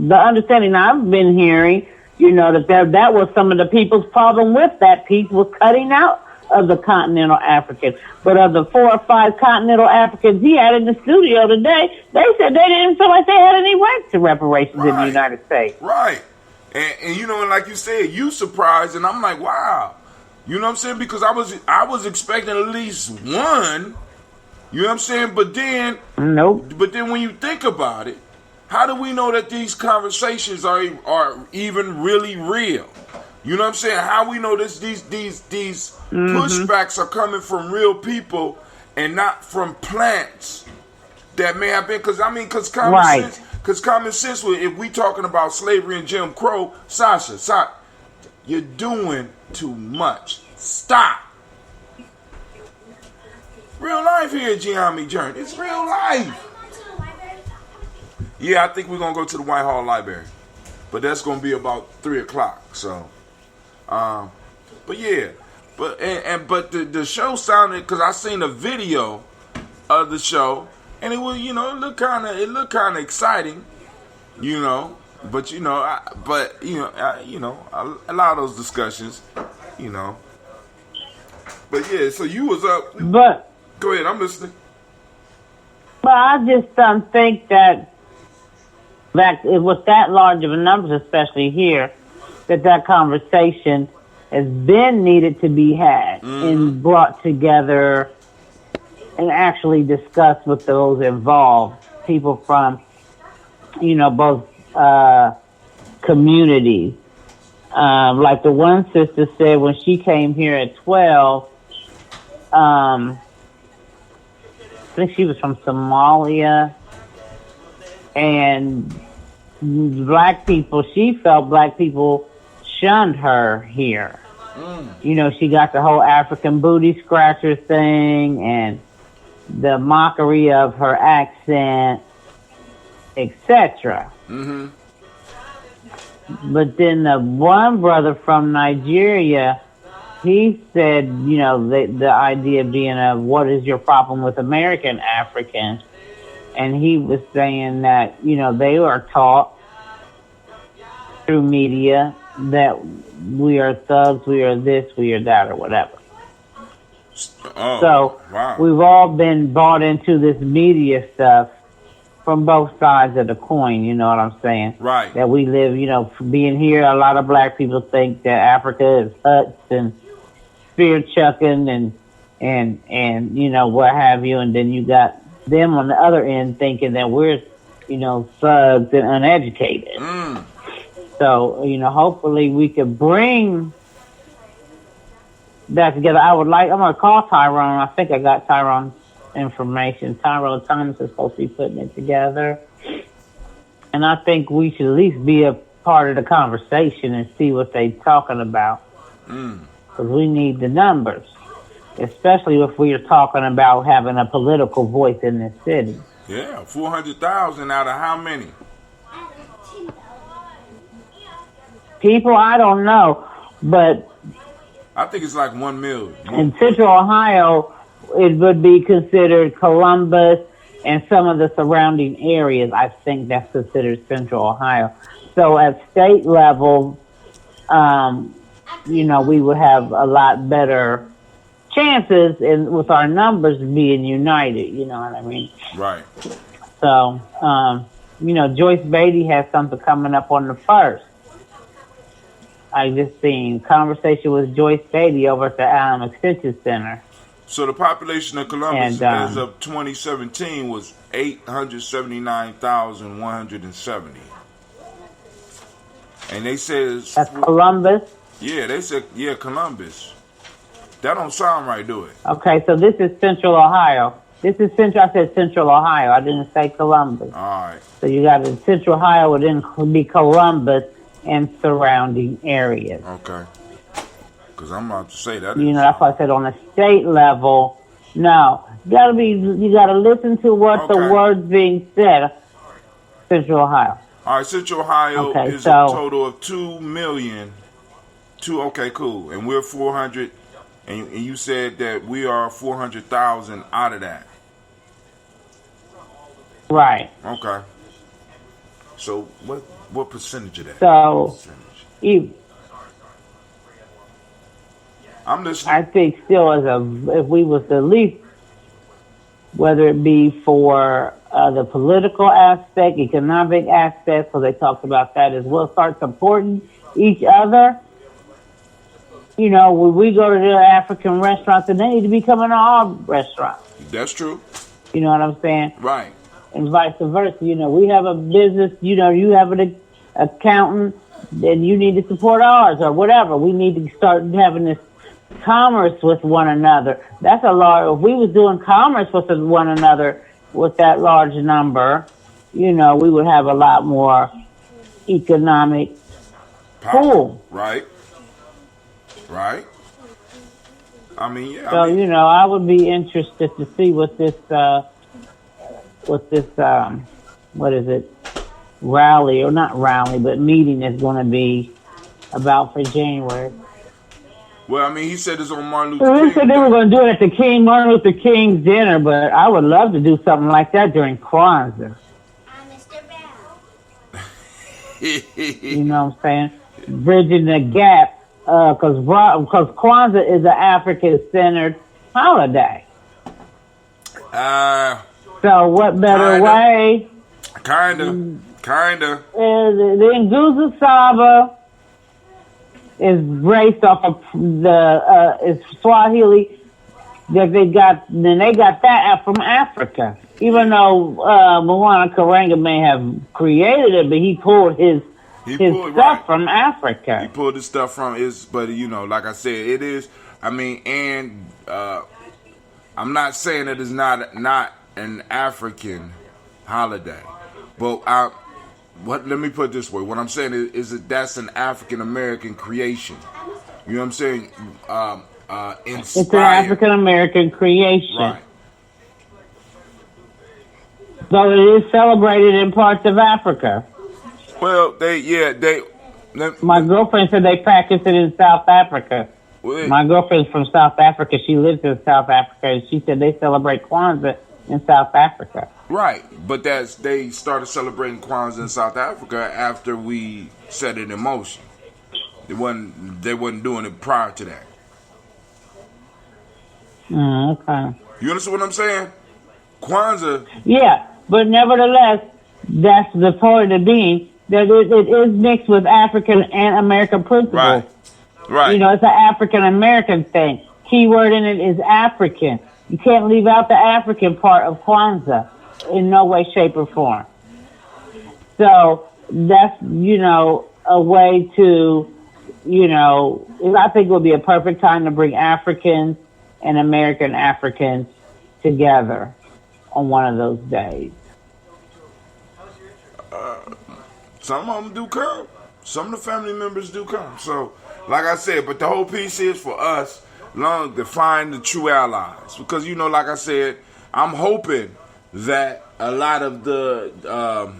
the understanding I've been hearing, that was some of the people's problem with that piece was cutting out of the continental African. But of the 4 or 5 continental Africans he had in the studio today, they said they didn't feel like they had any right to reparations in the Right. United States. Right. And you know, and like you said, you surprised, and I'm like, wow. You know what I'm saying? Because I was expecting at least one. You know what I'm saying? But then Nope. when you think about it, how do we know that these conversations are even really real? You know what I'm saying? How we know these pushbacks are coming from real people and not from plants that may have been, because common sense if we talking about slavery and Jim Crow, Sasha, you're doing too much. Stop. Real life here, Gye-Nyame Journey. It's real life. Yeah, I think we're gonna go to the Whitehall Library, but that's gonna be about 3:00. So, but yeah, but the show sounded, because I seen a video of the show, and it was, it looked kind of exciting, But a lot of those discussions, But yeah, so you was up. But Go ahead, I'm listening. But I just don't think that with that large of a numbers, especially here, that conversation has been needed to be had and brought together and actually discussed with those involved, people from, both communities. Like the one sister said when she came here at 12, I think she was from Somalia, and she felt black people shunned her here. She got the whole African booty scratcher thing and the mockery of her accent, etc. But then the one brother from Nigeria, he said, the idea being of what is your problem with American Africans? And he was saying that, they are taught through media that we are thugs, we are this, we are that, or whatever. So wow. We've all been bought into this media stuff from both sides of the coin, you know what I'm saying? Right. That we live, being here, a lot of black people think that Africa is huts and spear chucking and what have you, and then you got them on the other end thinking that we're, thugs and uneducated. So, hopefully we could bring that together. I'm going to call Tyrone. I think I got Tyrone's information. Tyrone Thomas is supposed to be putting it together. And I think we should at least be a part of the conversation and see what they're talking about. Because we need the numbers, especially if we are talking about having a political voice in this city. Yeah, 400,000 out of how many? People, I don't know, but I think it's like 1 million. in Central Ohio, it would be considered Columbus and some of the surrounding areas. I think that's considered Central Ohio. So at state level, we would have a lot better chances with our numbers being united. You know what I mean? Right. So, Joyce Beatty has something coming up on the 1st. I just seen conversation with Joyce Beatty over at the Extension Center. So the population of Columbus as of 2017 was 879,170. And they said that's Columbus? Yeah, they said, Columbus. That don't sound right, do it? Okay, so this is Central Ohio. I said Central Ohio. I didn't say Columbus. All right. So you got in Central Ohio would then be Columbus and surrounding areas. Okay. Because I'm about to say that. That's why I said on a state level, no. You gotta listen to what the words being said. Central Ohio. All right, Central Ohio is a total of 2 million. Okay, cool. And we're 400, and you said that we are 400,000 out of that. Right. Okay. So what percentage of that? So, I'm listening. I think still if we was the least, whether it be for the political aspect, economic aspect, so they talked about that as well. Start supporting each other. You know, when we go to the African restaurants, and they need to be coming to our restaurants. That's true. You know what I'm saying? Right. And vice versa. You know, we have a business, you know, you have an accountant, then you need to support ours or whatever. We need to start having this commerce with one another. That's a large, if we was doing commerce with one another with that large number, you know, we would have a lot more economic pool. Right. Right. I mean, yeah. So, you know, I would be interested to see what this, what is it, rally, or not rally, but meeting is going to be about for January. Well, I mean, he said it's on Martin So Luther they King. said they were going to do it at the Martin Luther King's dinner, but I would love to do something like that during Kwanzaa. Mr. Bell. You know what I'm saying? Bridging the gap, because Kwanzaa is an African-centered holiday. So what better way? Kinda. The Nguzo Saba is based off of it's Swahili that they got. Then they got that from Africa. Even though Moana Karanga may have created it, but he pulled his stuff from Africa. He pulled his stuff from but you know, like I said, it is. I mean, and I'm not saying it is not an African holiday, but let me put it this way. What I'm saying is that that's an African American creation. You know what I'm saying? Inspired. It's an African American creation. Right. So it is celebrated in parts of Africa. Well, My girlfriend said they practice it in South Africa. My girlfriend's from South Africa. She lives in South Africa, and she said they celebrate Kwanzaa in South Africa. Right, but they started celebrating Kwanzaa in South Africa after we set it in motion. They wasn't doing it prior to that. Okay. You understand what I'm saying? Kwanzaa. Yeah, but nevertheless, that's the point of being that it is mixed with African and American principles. Right. You know, it's an African American thing. Keyword in it is African. You can't leave out the African part of Kwanzaa in no way, shape, or form. So that's, you know, a way to, you know, I think it would be a perfect time to bring Africans and American Africans together on one of those days. Some of them do come. Some of the family members do come. So, like I said, but the whole piece is for us to find the true allies. Because, you know, like I said, I'm hoping that a lot of the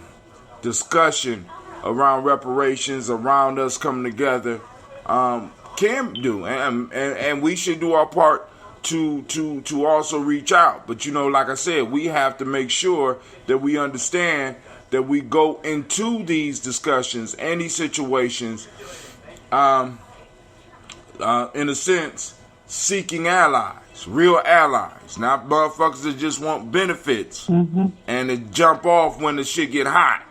discussion around reparations, around us coming together, can do. And we should do our part to also reach out. But, you know, like I said, we have to make sure that we understand that we go into these discussions and these situations, in a sense, seeking allies, real allies, not motherfuckers that just want benefits and to jump off when the shit get hot.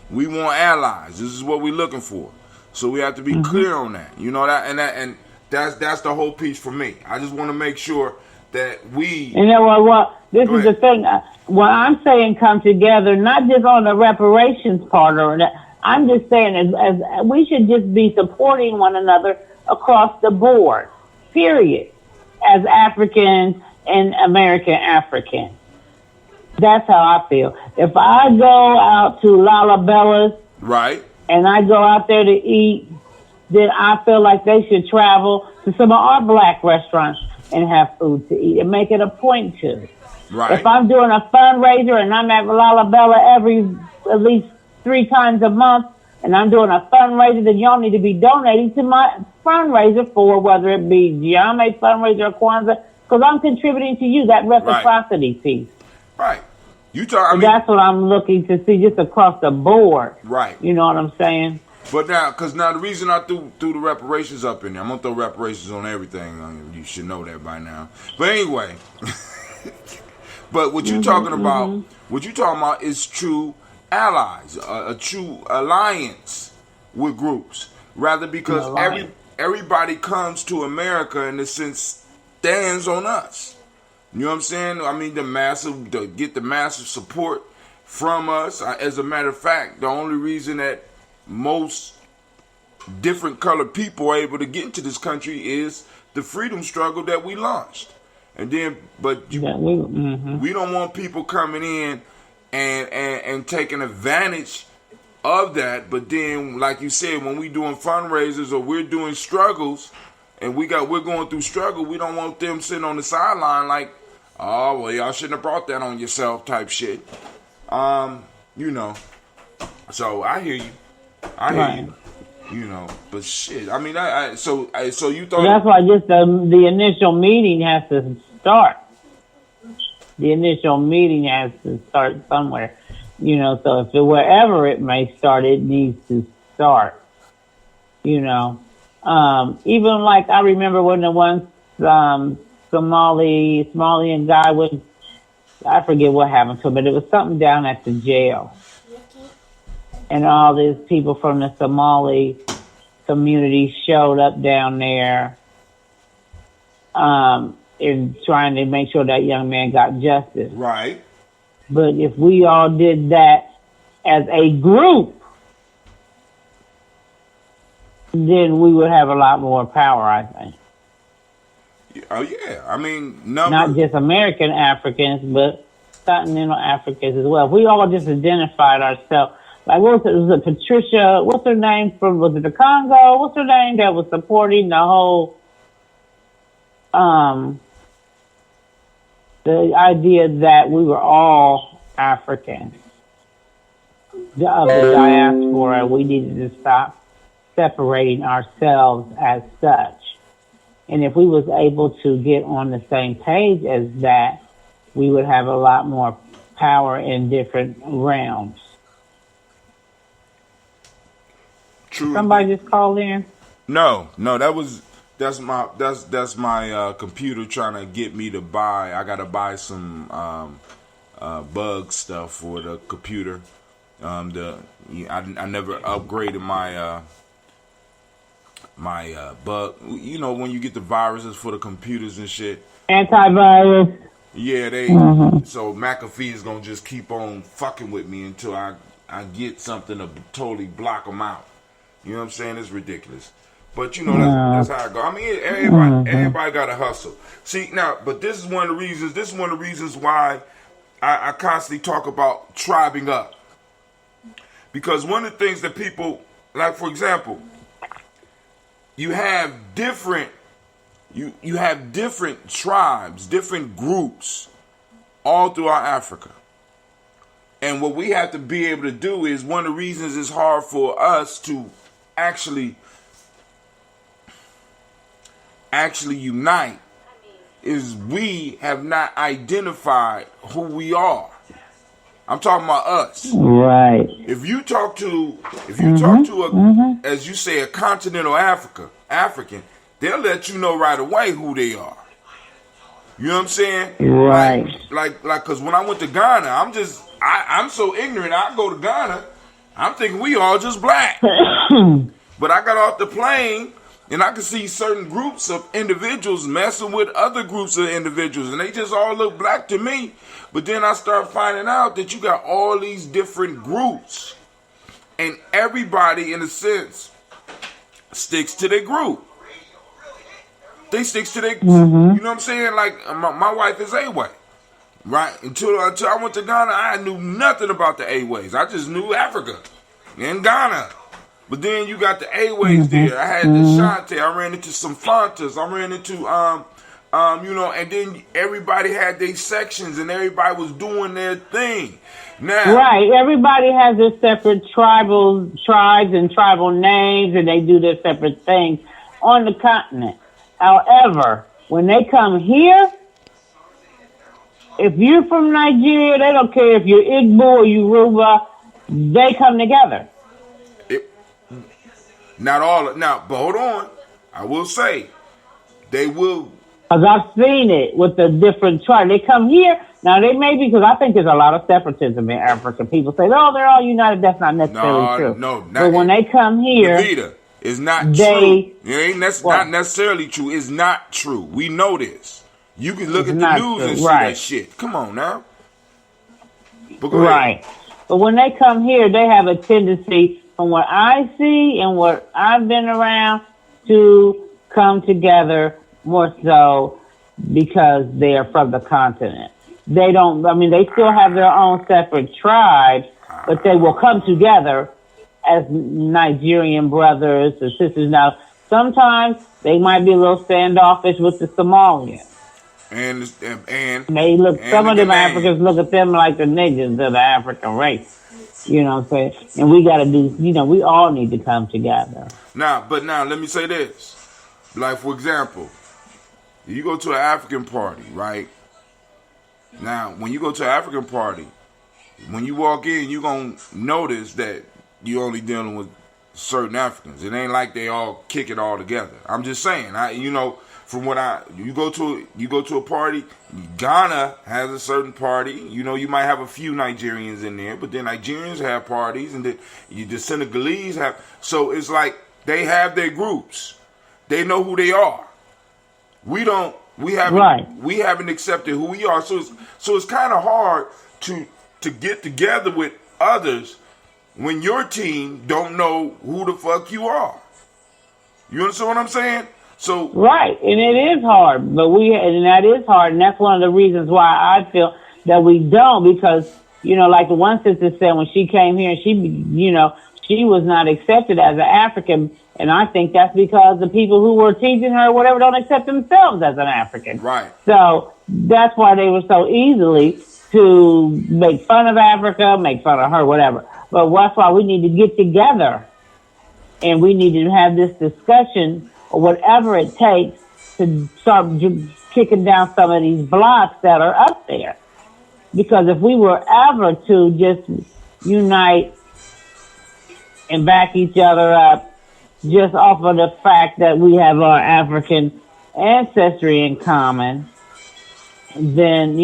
We want allies. This is what we're looking for. So we have to be clear on that. You know that, and that's the whole piece for me. I just want to make sure that we. You know what? This is the thing. What I'm saying, come together, not just on the reparations part or that. I'm just saying, as we should just be supporting one another across the board. Period. As Africans and American Africans. That's how I feel. If I go out to Lalabella's, right, and I go out there to eat, then I feel like they should travel to some of our black restaurants and have food to eat and make it a point to. Right. If I'm doing a fundraiser and I'm at Lalabella at least 3 times a month, and I'm doing a fundraiser, then y'all need to be donating to my fundraiser for whether it be Gye-Nyame fundraiser or Kwanzaa, because I'm contributing to you, that reciprocity piece. Right. That's what I'm looking to see just across the board. Right. You know what I'm saying? But now, the reason I threw the reparations up in there, I'm going to throw reparations on everything. You should know that by now. But anyway, But what you're talking about is true allies, a true alliance with groups. Rather because everybody comes to America in a sense stands on us. You know what I'm saying? I mean, get the massive support from us. As a matter of fact, the only reason that most different colored people are able to get into this country is the freedom struggle that we launched. And then, we don't want people coming in and taking advantage of that. But then, like you said, when we doing fundraisers or we're doing struggles and we're going through struggle, we don't want them sitting on the sideline like, oh, well, y'all shouldn't have brought that on yourself type shit. You know. So I hear you. You know, but shit. I mean, so you thought that's why just the initial meeting has to start. The initial meeting has to start somewhere. You know, so if wherever it may start, it needs to start. You know, even like I remember when the one Somalian guy was, I forget what happened to him, but it was something down at the jail. And all these people from the Somali community showed up down there in trying to make sure that young man got justice. Right. But if we all did that as a group, then we would have a lot more power, I think. Oh, yeah. I mean, not just American Africans, but continental Africans as well. If we all just identified ourselves. Like, was it Patricia, what's her name was it the Congo? What's her name that was supporting the whole, the idea that we were all Africans of the diaspora. We needed to stop separating ourselves as such. And if we was able to get on the same page as that, we would have a lot more power in different realms. True. Somebody just called in? No, that's my computer trying to get me to buy. I gotta buy some bug stuff for the computer. I never upgraded my bug. You know, when you get the viruses for the computers and shit. Antivirus. Yeah, so McAfee is gonna just keep on fucking with me until I get something to totally block them out. You know what I'm saying? It's ridiculous. But, you know, that's how I go. I mean, everybody got to hustle. See, now, but this is one of the reasons why I constantly talk about tribing up. Because one of the things that people, like, for example, you have different tribes, different groups all throughout Africa. And what we have to be able to do is, one of the reasons it's hard for us to actually unite is we have not identified who we are. I'm talking about us. Right. If you talk to as you say, a continental African, they'll let you know right away who they are. You know what I'm saying? Right. Like, cause when I went to Ghana, I'm so ignorant. I go to Ghana, I'm thinking we all just black. But I got off the plane and I could see certain groups of individuals messing with other groups of individuals, and they just all look black to me. But then I start finding out that you got all these different groups, and everybody, in a sense, sticks to their group. They sticks to their, you know what I'm saying? Like, my wife is A-Way. Right, until I went to Ghana, I knew nothing about the A-Ways. I just knew Africa and Ghana. But then you got the A-Ways there. I had the Shante. I ran into some Fantas. I ran into, you know, and then everybody had their sections and everybody was doing their thing. Now, right, everybody has their separate tribes and tribal names, and they do their separate things on the continent. However, when they come here, if you're from Nigeria, they don't care if you're Igbo or Yoruba, they come together. Not all. Now, but hold on. I will say, they will Because I've seen it with the different tribes. They come here. Now, they may be, because I think there's a lot of separatism in Africa. People say, oh, they're all united. That's not necessarily true. No, not. But when they come here, Davida, it's not true. It ain't not necessarily true. It's not true. We know this. You can look at the news and see that shit. Come on now. Right. But when they come here, they have a tendency, from what I see and what I've been around, to come together more so because they are from the continent. They don't, I mean, they still have their own separate tribes, but they will come together as Nigerian brothers or sisters. Now, sometimes they might be a little standoffish with the Somalians. And they look, some of them Africans look at them like the niggas of the African race. You know what I'm saying? And we got to do, we all need to come together. Now, let me say this. Like, for example, you go to an African party, right? Now, when you go to an African party, when you walk in, you're going to notice that you're only dealing with certain Africans. It ain't like they all kick it all together. I'm just saying, from what you go to a party, Ghana has a certain party. You might have a few Nigerians in there, but then Nigerians have parties, and then the Senegalese have. So it's like they have their groups. They know who they are. We don't. We haven't accepted who we are. So it's kind of hard to get together with others when your team don't know who the fuck you are. You understand what I'm saying? So right, and it is hard, and that is hard, and that's one of the reasons why I feel that we don't, because like the one sister said when she came here, she was not accepted as an African, and I think that's because the people who were teaching her whatever don't accept themselves as an African. Right. So that's why they were so easily to make fun of Africa, make fun of her, whatever. But that's why we need to get together, and we need to have this discussion, or whatever it takes, to start kicking down some of these blocks that are up there. Because if we were ever to just unite and back each other up, just off of the fact that we have our African ancestry in common, then,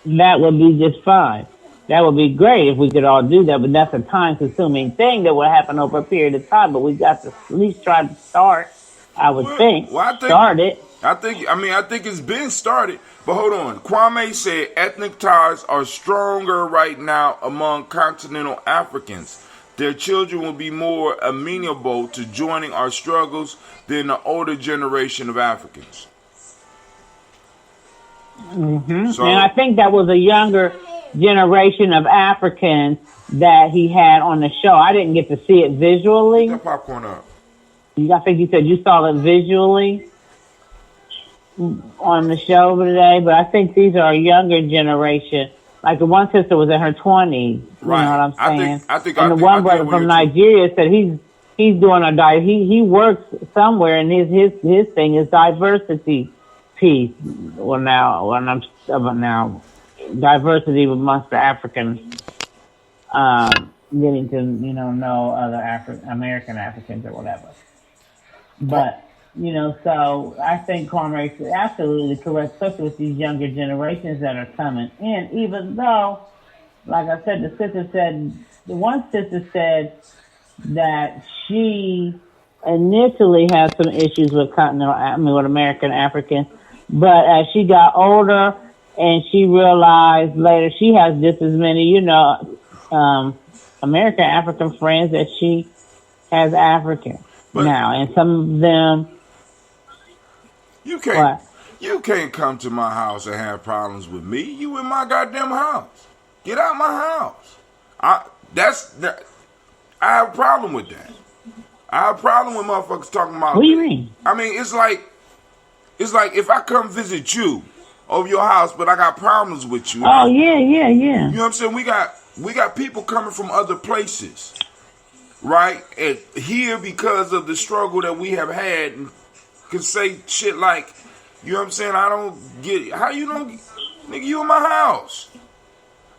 that would be just fine. That would be great if we could all do that, but that's a time-consuming thing that will happen over a period of time. But we've got to at least try to start, I would think. Start it. I think it's been started. But hold on. Kwame said ethnic ties are stronger right now among continental Africans. Their children will be more amenable to joining our struggles than the older generation of Africans. Mm-hmm. So, and I think that was a younger generation of Africans that he had on the show. I didn't get to see it visually. Get that popcorn up. I think you said you saw it visually on the show today, but I think these are a younger generation. Like the one sister was in her 20s. Right. You know what I'm saying? And the one brother from Nigeria said he's doing a he works somewhere, and his thing is diversity piece. Well, now diversity amongst the Africans, getting to know other American Africans or whatever. But so I think Cormac is absolutely correct, especially with these younger generations that are coming in. Even though, like I said, the one sister said that she initially had some issues with with American Africans, but as she got older and she realized later she has just as many, American African friends that she has African now, and some of them. You can't come to my house and have problems with me. You in my goddamn house. Get out my house. I have a problem with that. I have a problem with motherfuckers talking about. What do you mean? I mean, it's like if I come visit you over your house, but I got problems with you. Oh, yeah. You know what I'm saying? We got people coming from other places, right? And here because of the struggle that we have had, and can say shit like, you know what I'm saying? I don't get it. How you don't, nigga? You in my house?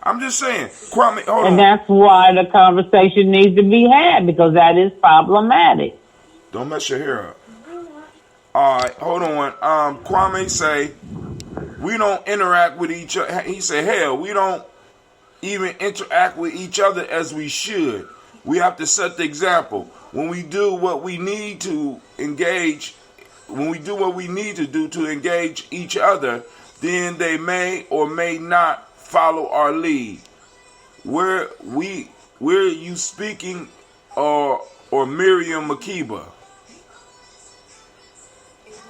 I'm just saying, Kwame. Hold on. And that's why the conversation needs to be had, because that is problematic. Don't mess your hair up. All right, hold on. Kwame say we don't interact with each other. He said, hell, we don't even interact with each other as we should. We have to set the example. When we do what we need to engage, when we do what we need to do to engage each other, then they may or may not follow our lead. Where you speaking or Miriam Makeba?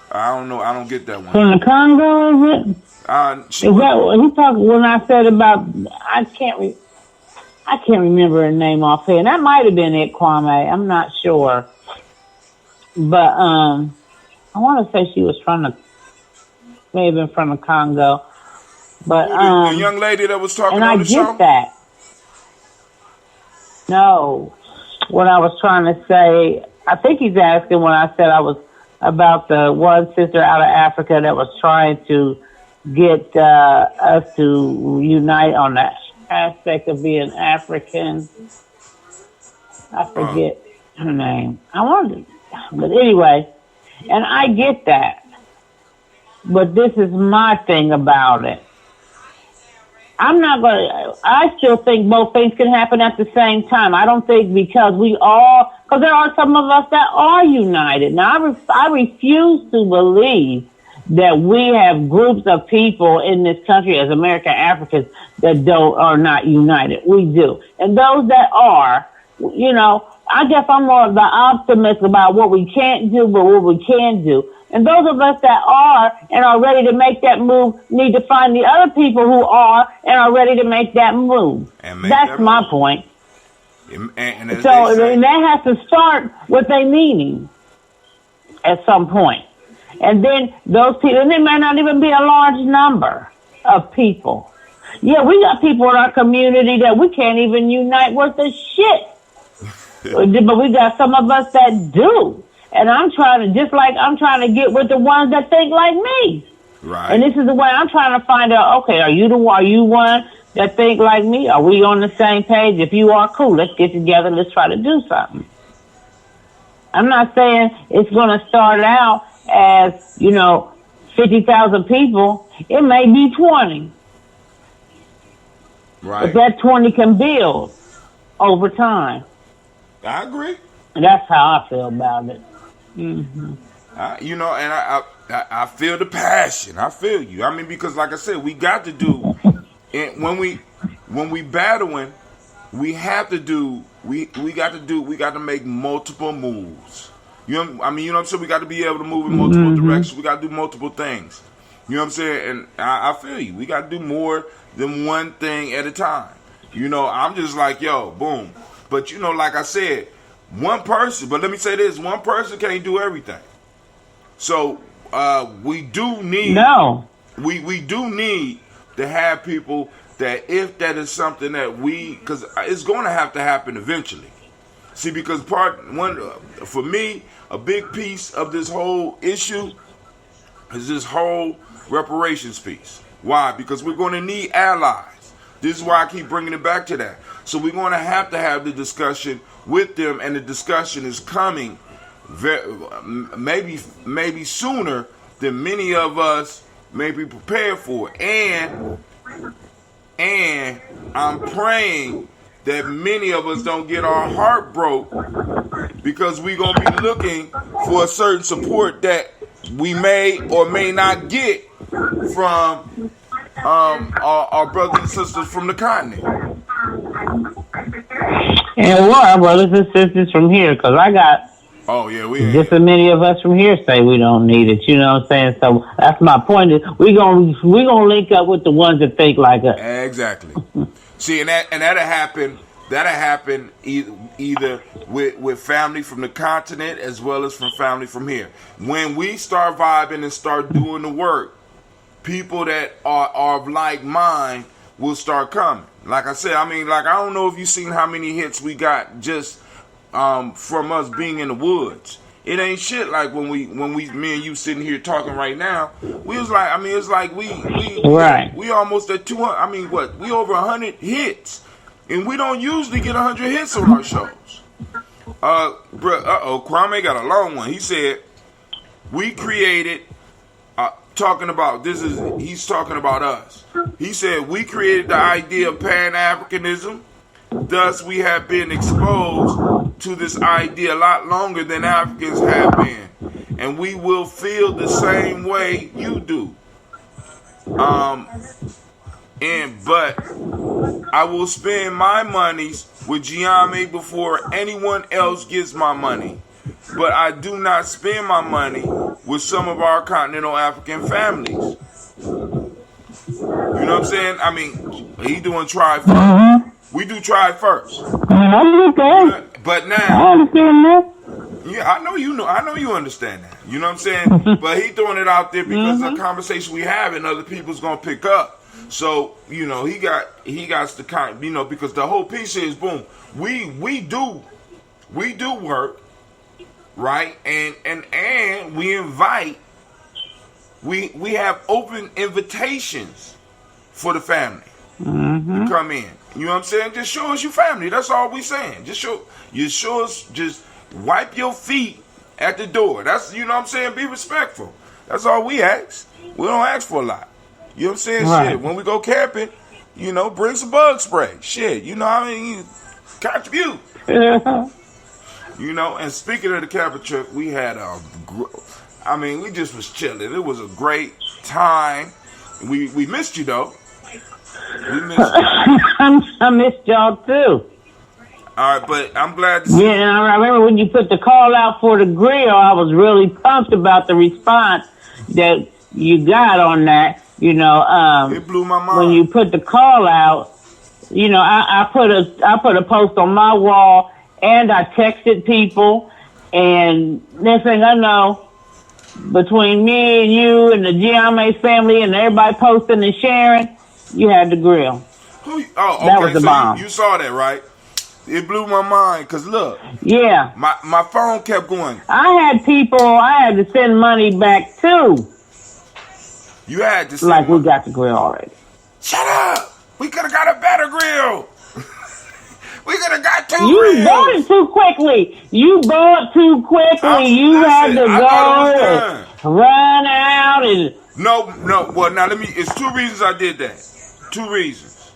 I don't know. I don't get that one. From the Congo, is it? Is that what he talked when I said about? I can't remember her name offhand. That might have been it, Kwame. I'm not sure, but I want to say she was from the, maybe from the Congo. But the young lady that was talking on the show. And I get that. No, what I was trying to say, I think he's asking when I said I was about the one sister out of Africa that was trying to get us to unite on the aspect of being African. I forget her name. But anyway, and I get that. But this is my thing about it. I still think both things can happen at the same time. I don't think because there are some of us that are united. Now, I refuse to believe that we have groups of people in this country as American Africans that are not united. We do. And those that are, I guess I'm more of the optimist about what we can't do, but what we can do. And those of us that are and are ready to make that move need to find the other people who are and are ready to make that move. That's my point. And that has to start with a meaning at some point. And then those people, and it may not even be a large number of people. Yeah, we got people in our community that we can't even unite worth a shit. But we got some of us that do. And I'm trying to get with the ones that think like me. Right. And this is the way I'm trying to find out, okay, are you one that think like me? Are we on the same page? If you are, cool, let's get together, let's try to do something. I'm not saying it's going to start out as, 50,000 people. It may be 20. Right. But that 20 can build over time. I agree. And that's how I feel about it. Mm-hmm. And I feel the passion. I feel you. I mean, because like I said, we got to do, and when we battling, we have to do. We got to make multiple moves. You know what I'm saying? We got to be able to move in multiple directions. We got to do multiple things. You know what I'm saying? And I feel you. We got to do more than one thing at a time. I'm just like, yo, boom. But like I said, one person. But let me say this: one person can't do everything. So we do need. No. We do need to have people that if that is something that because it's going to have to happen eventually. See, because for me, a big piece of this whole issue is this whole reparations piece. Why? Because we're going to need allies. This is why I keep bringing it back to that. So we're going to have the discussion with them, and the discussion is coming maybe sooner than many of us may be prepared for. And I'm praying that many of us don't get our heart broke because we're going to be looking for a certain support that we may or may not get from our brothers and sisters from the continent. And what our brothers and sisters from here, because I got just as many of us from here say we don't need it. You know what I'm saying? So that's my point. Is we gonna link up with the ones that think like us. Exactly. See, and that'll happen. That'll happen either with family from the continent as well as from family from here. When we start vibing and start doing the work, people that are of like mind will start coming. Like I said, I don't know if you've seen how many hits we got just from us being in the woods. It ain't shit like when me and you sitting here talking right now. We was like, it's like we almost at 200. We over 100 hits, and we don't usually get 100 hits on our shows. Kwame got a long one. He said, we created, talking about, he's talking about us. He said, we created the idea of Pan-Africanism. Thus, we have been exposed to this idea a lot longer than Africans have been. And we will feel the same way you do. But I will spend my monies with Gye-Nyame before anyone else gets my money. But I do not spend my money with some of our continental African families. You know what I'm saying? I mean, he doing try first. Mm-hmm. We do try first. Okay. But now, I understand that. yeah, I know you understand that. You know what I'm saying? But he throwing it out there because of the conversation we have and other people's gonna pick up. So, you know, he got the kind, you know, because the whole piece is boom. We do work, right? And we invite, we have open invitations for the family to come in. You know what I'm saying? Just show us your family. That's all we saying. Just show us, just wipe your feet at the door. That's, you know what I'm saying? Be respectful. That's all we ask. We don't ask for a lot. You know what I'm saying? Right. Shit, when we go camping, you know, bring some bug spray. Shit, you know what I mean? Contribute. You know, and speaking of the camping trip, we had we just was chilling. It was a great time. We missed you, though. We missed you. I missed y'all, too. All right, but I'm glad to see Yeah, and I remember when you put the call out for the grill, I was really pumped about the response that you got on that. You know, it blew my mind. When you put the call out, you know, I put a post on my wall and I texted people, and next thing I know, between me and you and the Gye-Nyame family and everybody posting and sharing, you had the grill. Okay. That was the bomb. You saw that, right? It blew my mind because look, yeah, my phone kept going. I had to send money back too. You had to send like money. We got the grill already. Shut up! We could have got a better grill. We could have got two You grills. bought it too quickly. You had to go run out and. No. Well, now it's two reasons I did that. Two reasons.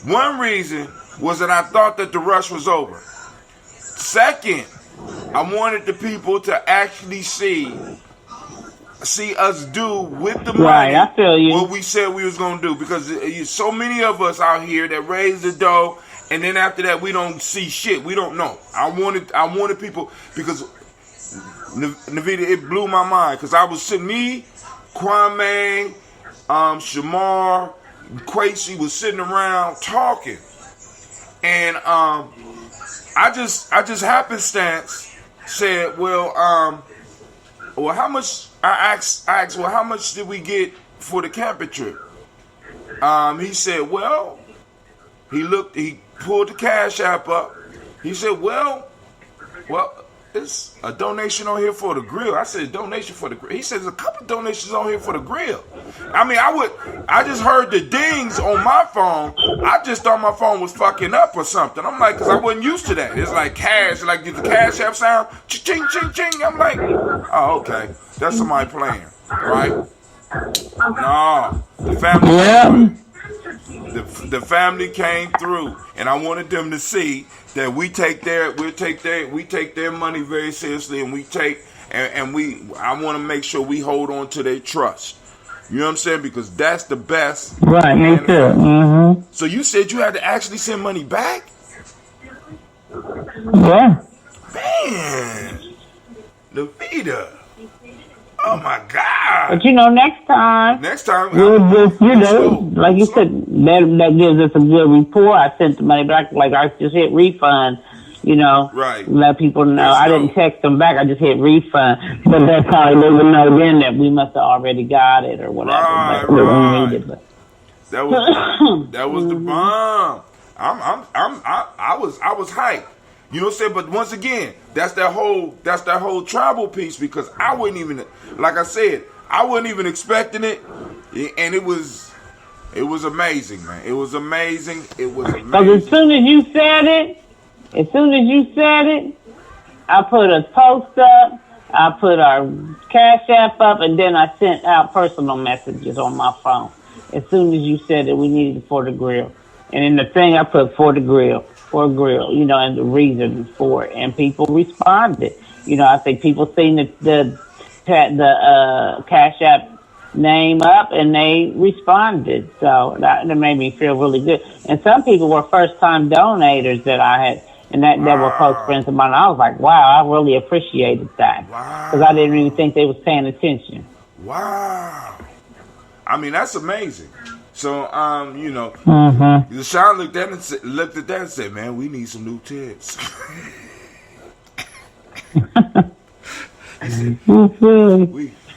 One reason was that I thought that the rush was over. Second, I wanted the people to actually see us do with the money Right, I feel you. what we said we was gonna do, because so many of us out here that raise the dough, and then after that we don't see shit. We don't know. I wanted people, because Navita, it blew my mind, because I was sitting, me, Kwame, Shamar, Quasi was sitting around talking, and I just happenstance said, well, how much? I asked, well, how much did we get for the camping trip? He said, well, he pulled the Cash App up. He said, well, it's a donation on here for the grill. I said, donation for the grill. He said, there's a couple donations on here for the grill. I mean, I just heard the dings on my phone. I just thought my phone was fucking up or something. I'm like, because I wasn't used to that. It's like cash, like the Cash App sound, ching, ching, ching. I'm like, oh, okay. That's somebody playing, right? No, the family the family came through, and I wanted them to see that we take their money very seriously, and I want to make sure we hold on to their trust. You know what I'm saying? Because that's the best. Right, me too. Mm-hmm. So you said you had to actually send money back? Yeah. Man, Navita. Oh my God! But next time we'll just, like you said, that gives us a good report. I sent the money back, like I just hit refund. Right. Let people know. I didn't text them back. I just hit refund, but that's how they would know then that we must have already got it or whatever. Right. That was the bomb. I was hyped. You know what I'm saying? But once again, that's that whole travel piece, because I wasn't even, like I said, I wasn't even expecting it, and it was amazing, man. It was amazing. Because as soon as you said it, I put a post up. I put our Cash App up, and then I sent out personal messages on my phone as soon as you said that we needed it for the grill. And in the thing, I put for a grill, and the reason for it. And people responded. I think people seen the Cash App name up, and they responded. So that made me feel really good. And some people were first-time donators that I had, and that were close friends of mine. I was like, wow, I really appreciated that. Because I didn't even think they was paying attention. Wow. I mean, that's amazing. So, Mm-hmm. Sean looked at that and said, man, we need some new tips. He said,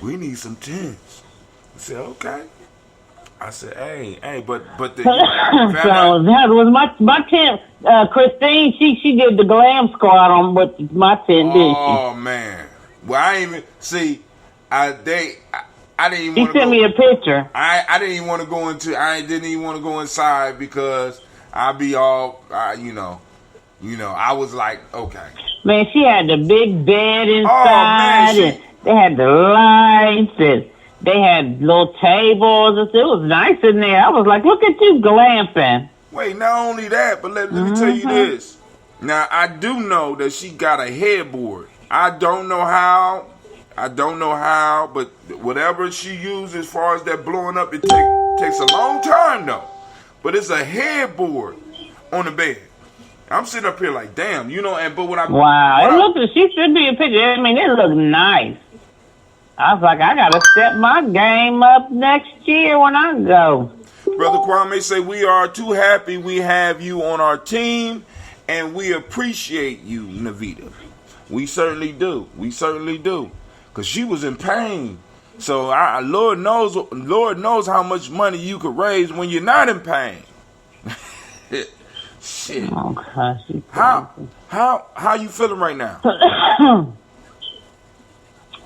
we need some tents. I said, okay. I said, hey, but the So that was my tent. Christine, she did the glam squad on with my tent, didn't she? Oh man. Well, I ain't even see. I didn't even. She sent me a picture. I didn't even want to go into. I didn't even want to go inside because I'd be all. I was like, okay. Man, she had the big bed inside, man, and they had the lights, and they had little tables. It was nice in there. I was like, look at you glamping. Wait, not only that, but let me tell you this. Now, I do know that she got a headboard. I don't know how, but whatever she used as far as that blowing up, it takes a long time, though. But it's a headboard on the bed. I'm sitting up here like, damn, but when I... Wow, she sent me a picture. I mean, it looked nice. I was like, I got to step my game up next year when I go. Brother Kwame say, we are too happy we have you on our team, and we appreciate you, Navita. We certainly do. Because she was in pain. So, Lord knows how much money you could raise when you're not in pain. Shit. Okay. How you feeling right now?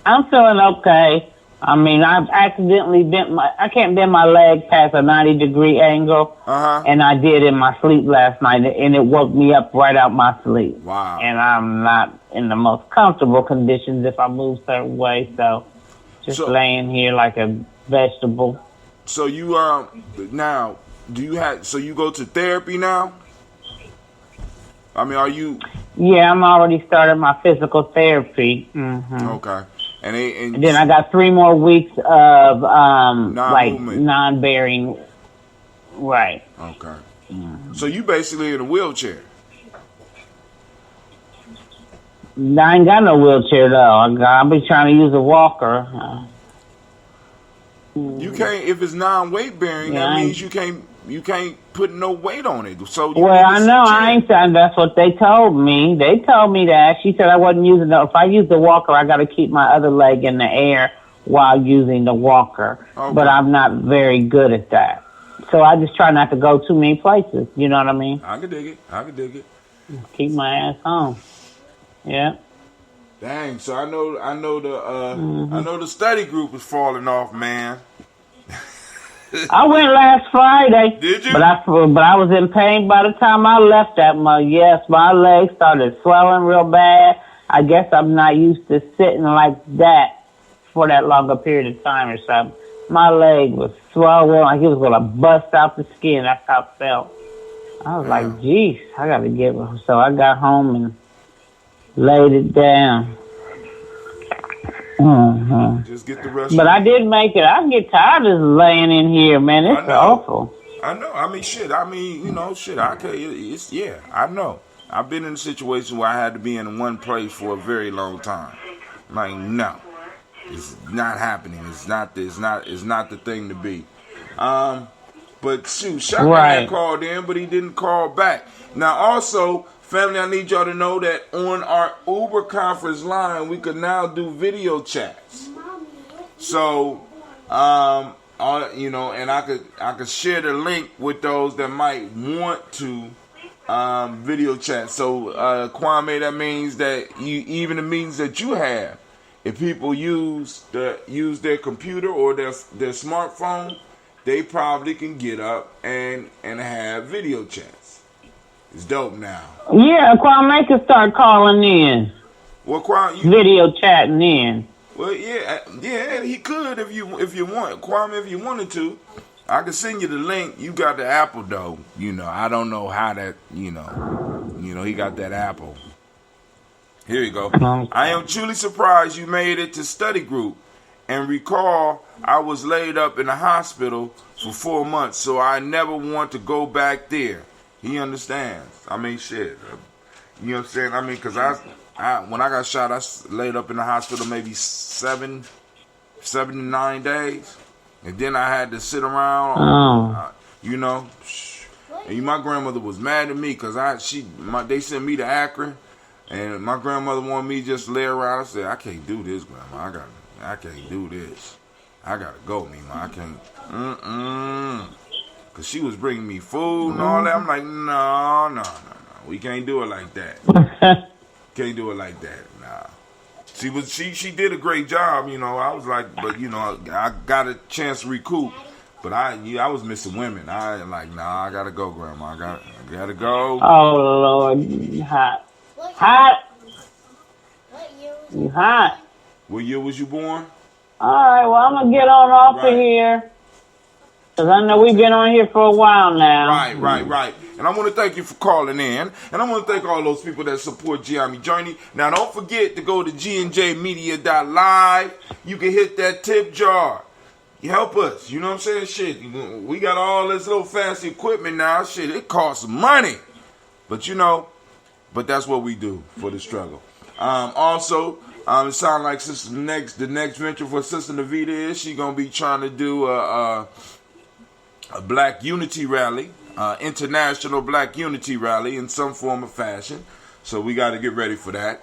I'm feeling okay. I mean, I've accidentally I can't bend my leg past a 90-degree angle. And I did in my sleep last night, and it woke me up right out my sleep. Wow. And I'm not in the most comfortable conditions if I move certain ways, so laying here like a vegetable. So you, now, so you go to therapy now? I mean, are you? Yeah, I'm already started my physical therapy. Mm-hmm. Okay. And then I got 3 more weeks of non-bearing. Right. Okay. Mm-hmm. So you basically in a wheelchair. I ain't got no wheelchair though. I've been trying to use a walker. You can't if it's non-weight bearing. That means you can't put no weight on it. So I know I ain't saying that's what they told me. They told me that. She said I wasn't using the. If I use the walker, I got to keep my other leg in the air while using the walker. Okay. But I'm not very good at that. So I just try not to go too many places. You know what I mean? I can dig it. Keep my ass home. Yeah. Dang. So I know the study group is falling off, man. I went last Friday. Did you? But I was in pain by the time I left that month. Yes, my legs started swelling real bad. I guess I'm not used to sitting like that for that longer period of time or something. My leg was swollen like it was going to bust out the skin. That's how it felt. I was like, geez, I got to get her. So I got home and laid it down. Mm-hmm. Just get the rest. But I did make it. I get tired of laying in here, man. It's awful. I know. I mean, shit. I can. It's I know. I've been in a situation where I had to be in one place for a very long time. Like, no, it's not happening. It's not the thing to be. But shoot, Shaka had called in, but he didn't call back. Now, also. Family, I need y'all to know that on our Uber conference line, we could now do video chats. So, and I could share the link with those that might want to video chat. So, Kwame, that means that even the meetings that you have, if people use their computer or their smartphone, they probably can get up and have video chats. It's dope now. Yeah, Kwame can start calling in. Well, Kwame, video chatting in. well, yeah, he could if you want, Kwame, if you wanted to. I can send you the link. You got the Apple though. I don't know how that. He got that Apple. Here you go. I am truly surprised you made it to study group, and recall I was laid up in the hospital for 4 months, so I never want to go back there. He understands. I mean, shit. You know what I'm saying? I mean, because when I got shot, I laid up in the hospital maybe 7 to 9 days. And then I had to sit around, And my grandmother was mad at me because they sent me to Akron. And my grandmother wanted me just to lay around. I said, I can't do this, Grandma. I can't do this. I got to go, Mima. I can't. Because she was bringing me food and all that. I'm like, no. We can't do it like that. Can't do it like that. Nah. She did a great job, I was like, but I got a chance to recoup. But I was missing women. I gotta go, Grandma. I gotta go. Oh Lord, hot. You hot. What year was you born? All right, well, I'm gonna get on off of here. Because I know we've been on here for a while now. Right. And I want to thank you for calling in. And I want to thank all those people that support Gye-Nyame Journey. Now, don't forget to go to gnjmedia.live. You can hit that tip jar. You help us. You know what I'm saying? Shit, we got all this little fancy equipment now. Shit, it costs money. But, but that's what we do for the struggle. Also, it sounds like the next venture for Sister Navita is she going to be trying to do a Black Unity rally, international Black Unity rally in some form of fashion. So we got to get ready for that.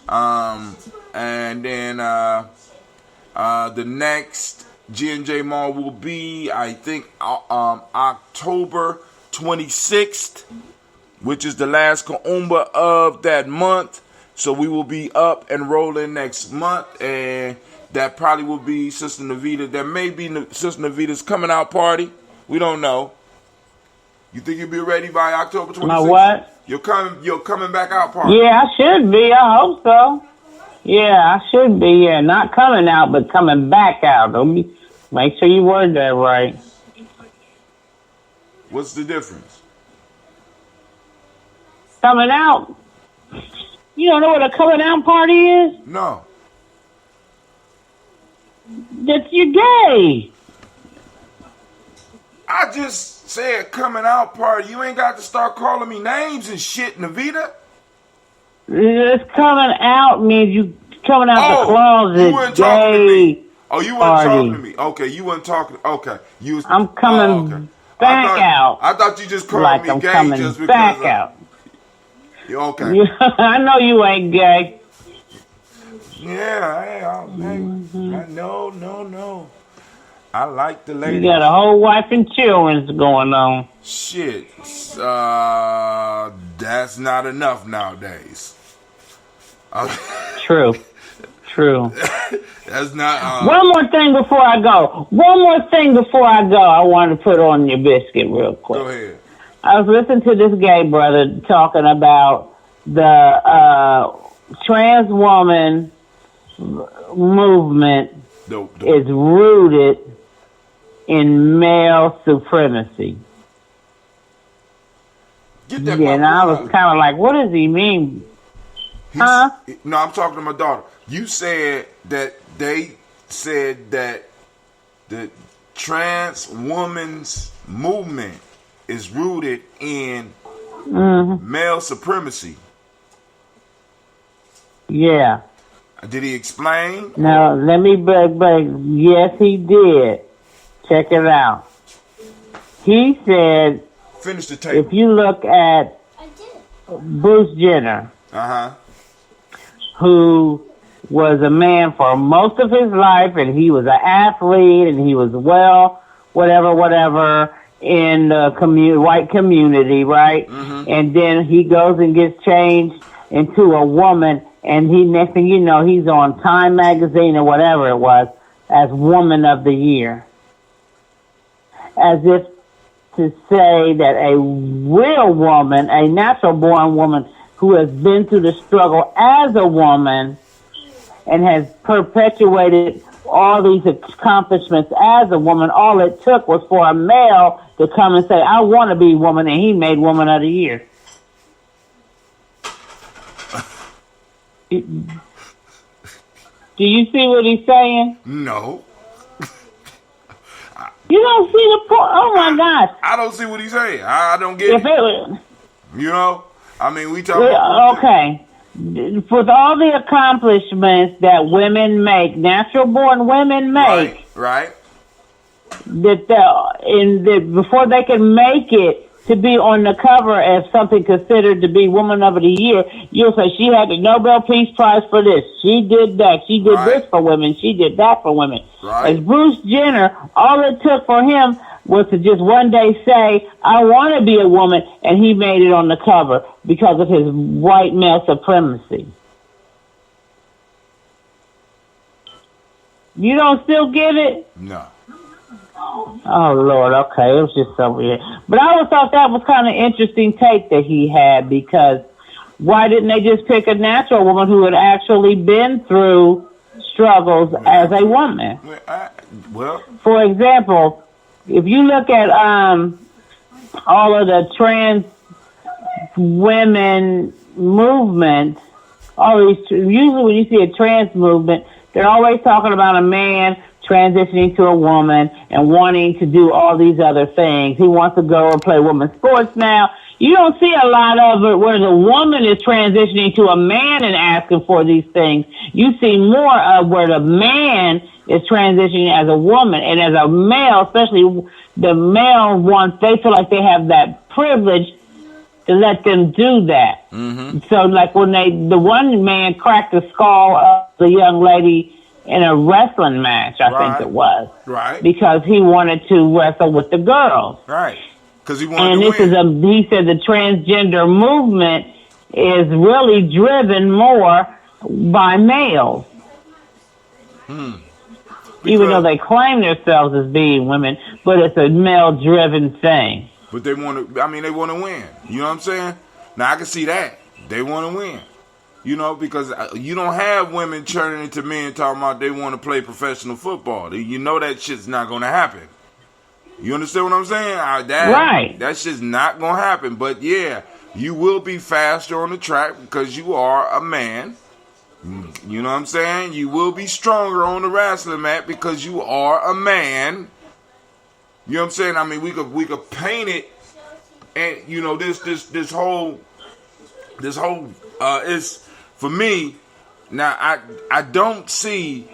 And then the next G&J Mall will be, I think, October 26th, which is the last Kaumba of that month. So we will be up and rolling next month, and that probably will be Sister Navita. There may be Sister Navita's coming out party. We don't know. You think you'll be ready by October 26th? My what? You're coming back out party. Yeah, I should be. I hope so. Yeah, I should be. Yeah, not coming out, but coming back out. Make sure you word that right. What's the difference? Coming out. You don't know what a coming out party is? No. That you're gay. I just said coming out party. You ain't got to start calling me names and shit, Navita. This coming out means you coming out the closet. You weren't talking to me. Oh, you weren't talking to me. Okay, you weren't talking. Okay, I'm coming back out. I thought you just called like me I'm gay coming just because. Back out. Okay. I know you ain't gay. Yeah, no. I like the lady. You got a whole wife and children's going on. Shit, that's not enough nowadays. True. That's not. One more thing before I go. I want to put on your biscuit real quick. Go ahead. I was listening to this gay brother talking about the trans woman movement is rooted in male supremacy. Get that and I was kind of like, what does he mean? No, I'm talking to my daughter. You said that they said that the trans woman's movement is rooted in male supremacy. Yeah. Did he explain? No, let me break. Yes, he did. Check it out. He said, finish the tape. If you look at Bruce Jenner, who was a man for most of his life, and he was an athlete, and he was whatever, in the white community, right? And then he goes and gets changed into a woman, and next thing you know, he's on Time magazine or whatever it was as Woman of the Year. As if to say that a real woman, a natural born woman, who has been through the struggle as a woman and has perpetuated all these accomplishments as a woman. All it took was for a male to come and say, I want to be woman, and he made Woman of the Year. Do you see what he's saying? No. You don't see the point? Oh, my gosh. I don't see what he's saying. I don't get If it. it was, You know? I mean, we talk about... okay. With all the accomplishments that women make, natural-born women make, Right. that before they can make it to be on the cover as something considered to be Woman of the Year, you'll say she had the Nobel Peace Prize for this. She did that. She did this for women. She did that for women. Right. As Bruce Jenner, all it took for him was to just one day say, I want to be a woman, and he made it on the cover because of his white male supremacy. You don't still get it? No. Oh, Lord, okay, it was just so weird. But I always thought that was kind of interesting take that he had, because why didn't they just pick a natural woman who had actually been through struggles as a woman? Well, for example, if you look at all of the trans women movements, usually when you see a trans movement, they're always talking about a man transitioning to a woman and wanting to do all these other things. He wants to go and play women's sports now. You don't see a lot of it where the woman is transitioning to a man and asking for these things. You see more of where the man is transitioning as a woman, and as a male, especially the male they feel like they have that privilege to let them do that. Mm-hmm. So like when the one man cracked the skull of the young lady in a wrestling match, I think it was. Right. Because he wanted to wrestle with the girls. Right. Because he wanted to win. He said the transgender movement is really driven more by males. Even though they claim themselves as being women, but it's a male-driven thing. But they want to, they want to win. You know what I'm saying? Now, I can see that. They want to win. You know, because you don't have women turning into men talking about they want to play professional football. You know that shit's not going to happen. You understand what I'm saying? Right. That shit's not going to happen. But, yeah, you will be faster on the track because you are a man. You know what I'm saying? You will be stronger on the wrestling mat because you are a man. You know what I'm saying? We could paint it, and you know this whole is for me. Now I don't see.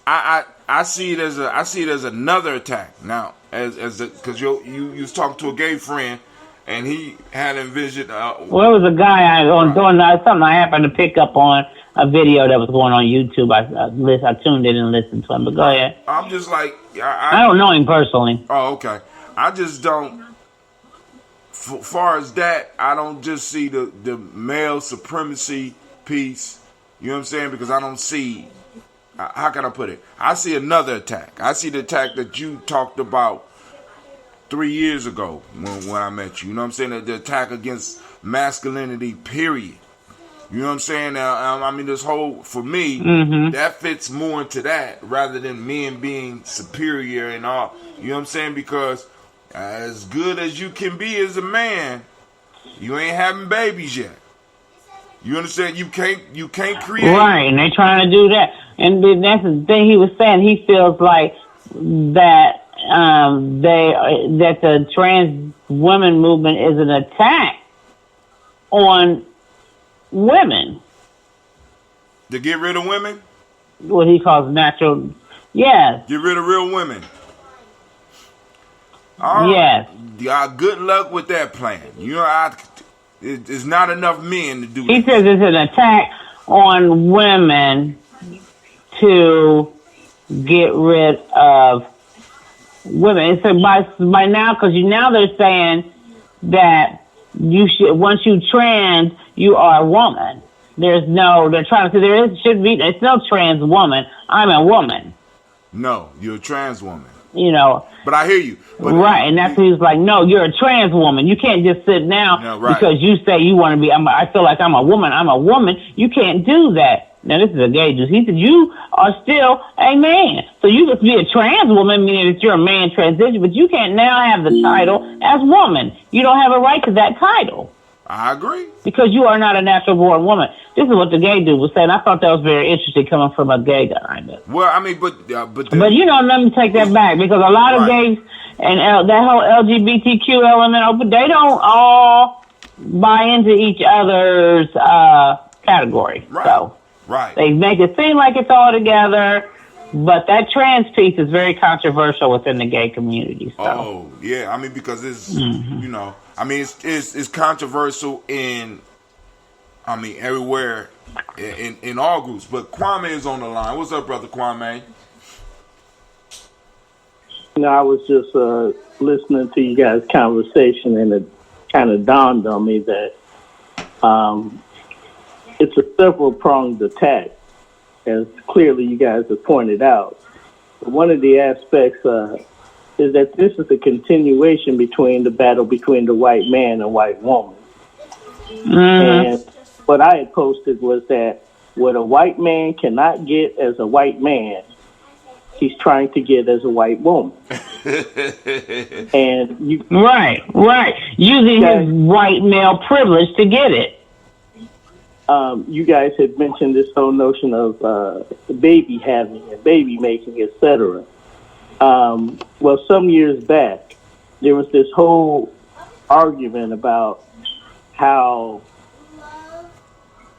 I see it as another attack now because you was talking to a gay friend. And he had envisioned... well, it was a guy doing something I happened to pick up on a video that was going on YouTube. I tuned in and listened to him, but go ahead. I'm just like... I don't know him personally. Oh, okay. I just don't... Far as that, I don't just see the male supremacy piece. You know what I'm saying? Because I don't see... How can I put it? I see another attack. I see the attack that you talked about 3 years ago when I met you. You know what I'm saying? The attack against masculinity, period. You know what I'm saying? Now, this whole, for me, that fits more into that rather than men being superior and all. You know what I'm saying? Because as good as you can be as a man, you ain't having babies yet. You understand? You can't create. Right, and they're trying to do that. And that's the thing he was saying. He feels like that that the trans women movement is an attack on women. To get rid of women? What he calls natural. Yes. Get rid of real women. Yes. Good luck with that plan. You know, it's not enough men to do that. He says it's an attack on women to get rid of women. So by now, because now they're saying that you should, once you trans, you are a woman. They're trying to say it's no trans woman. I'm a woman. No, you're a trans woman. But I hear you. But right, and that's when he was like, no, you're a trans woman. You can't just sit down because you say you want to be, I feel like I'm a woman. I'm a woman. You can't do that. Now, this is a gay dude. He said, you are still a man. So you could be a trans woman, meaning that you're a man transition, but you can't now have the title as woman. You don't have a right to that title. I agree. Because you are not a natural born woman. This is what the gay dude was saying. I thought that was very interesting coming from a gay guy. Well, I mean, but let me take that back, because a lot of gays and that whole LGBTQ element, they don't all buy into each other's category. Right. So they make it seem like it's all together, but that trans piece is very controversial within the gay community. So. Oh, yeah. I mean, because it's, it's controversial everywhere, in all groups. But Kwame is on the line. What's up, brother Kwame? I was just listening to you guys' conversation, and it kind of dawned on me that it's a several-pronged attack, as clearly you guys have pointed out. But one of the aspects is that this is a continuation between the battle between the white man and white woman. And what I had posted was that what a white man cannot get as a white man, he's trying to get as a white woman. And right. Using his white male privilege to get it. You guys had mentioned this whole notion of baby having and baby making, etc. Well, some years back, there was this whole argument about how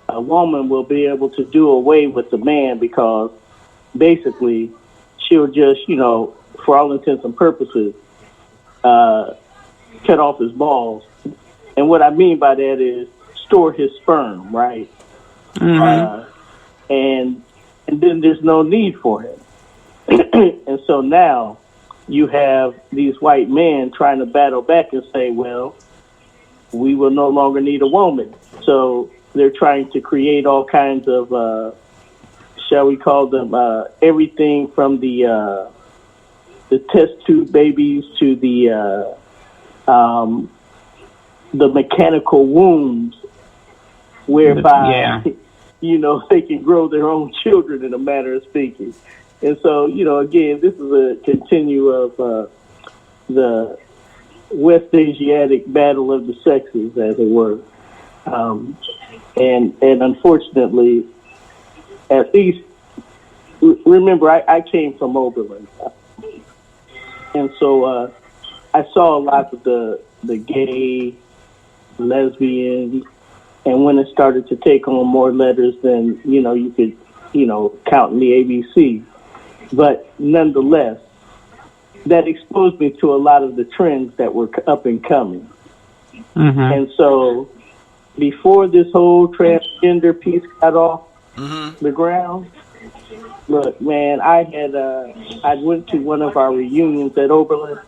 a woman will be able to do away with the man because basically she'll just, for all intents and purposes, cut off his balls. And what I mean by that is store his sperm, right? And then there's no need for him. And so now you have these white men trying to battle back and say, well, we will no longer need a woman. So they're trying to create all kinds of, shall we call them, everything from the test tube babies to the mechanical wombs, whereby, they can grow their own children, in a manner of speaking. And so, again, this is a continue of the West Asiatic battle of the sexes, as it were. And unfortunately, at least, remember, I came from Oberlin. And so I saw a lot of the gay, lesbian, and when it started to take on more letters than, you could, count in the ABC. But nonetheless, that exposed me to a lot of the trends that were up and coming. And so before this whole transgender piece got off the ground, look, man, I went to one of our reunions at Oberlin,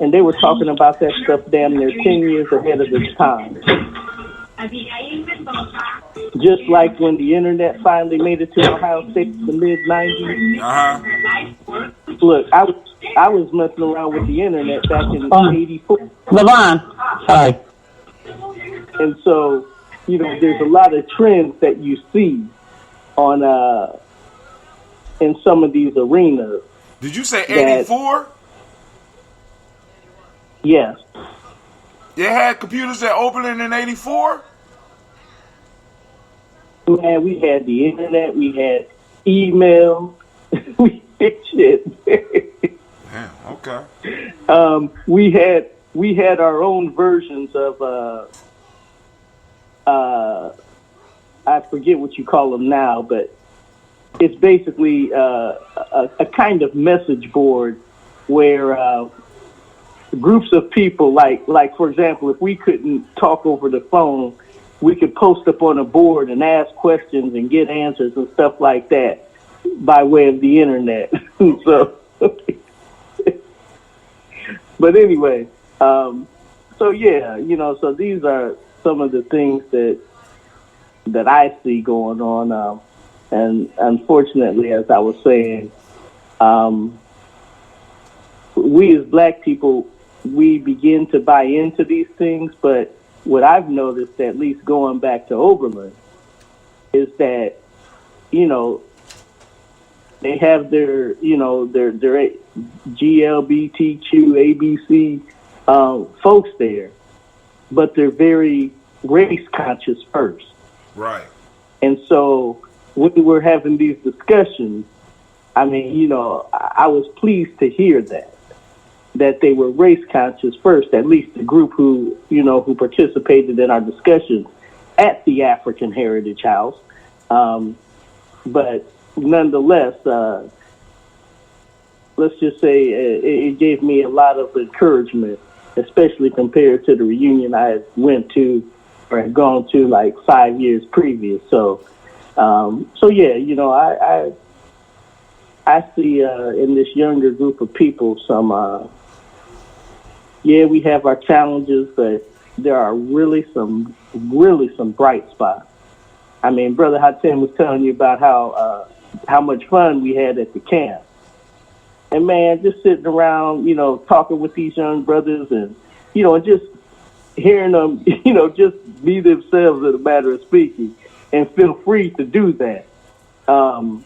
and they were talking about that stuff damn near 10 years ahead of its time. Just like when the internet finally made it to Ohio State in the mid-90s. Look, I was messing around with the internet back in '84. Levon, sorry. And so, there's a lot of trends that you see on in some of these arenas. Did you say 84? Yes. They had computers at Oberlin in 84? Man, we had the internet, we had email, we had shit. Damn, okay. We had our own versions of I forget what you call them now, but it's basically a kind of message board where groups of people, like for example, if we couldn't talk over the phone, we could post up on a board and ask questions and get answers and stuff like that by way of the internet. So, but anyway, so yeah, so these are some of the things that I see going on. And unfortunately, as I was saying, we as black people, we begin to buy into these things. But what I've noticed, at least going back to Oberlin, is that, you know, they have their, you know, their GLBTQ, ABC folks there, but they're very race conscious first. Right. And so when we're having these discussions, I mean, you know, I was pleased to hear that they were race conscious first, at least the group who, you know, who participated in our discussions at the African Heritage House. But nonetheless, let's just say it gave me a lot of encouragement, especially compared to the reunion I had went to or had gone to like 5 years previous. So yeah, you know, I see in this younger group of people some, yeah, we have our challenges, but there are really some bright spots. I mean, Brother Hatem was telling you about how much fun we had at the camp. And man, just sitting around, you know, talking with these young brothers and, you know, and just hearing them, you know, just be themselves in a matter of speaking and feel free to do that. You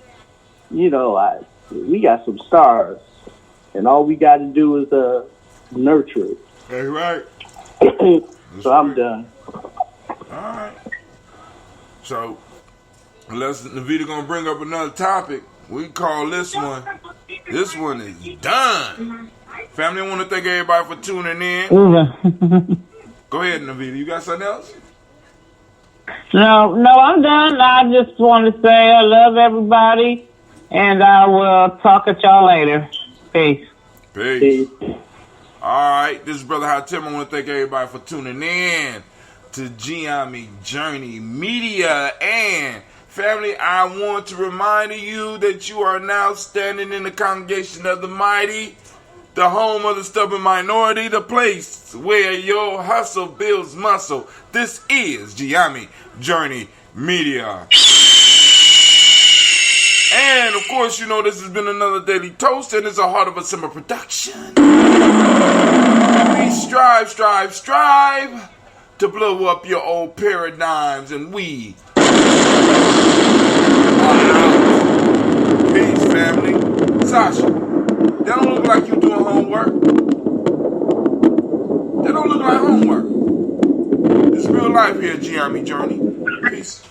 know, we got some stars and all we got to do is nurture it. That's right. So I'm done. All right. So, unless Navita gonna bring up another topic, we call this one is done. Family, I want to thank everybody for tuning in. Go ahead, Navita. You got something else? No, I'm done. I just want to say I love everybody, and I will talk at y'all later. Peace. Peace. All right, this is Brother Hatem. I want to thank everybody for tuning in to Gye-Nyame Journey Media. And family, I want to remind you that you are now standing in the congregation of the mighty, the home of the stubborn minority, the place where your hustle builds muscle. This is Gye-Nyame Journey Media. And of course, you know, this has been another Daily Toast, and it's a Heart of a Simmer production. We strive to blow up your old paradigms, and we are out. Peace, family. Sasha, that don't look like you doing homework. That don't look like homework. It's real life here at Gye-Nyame Journey. Peace.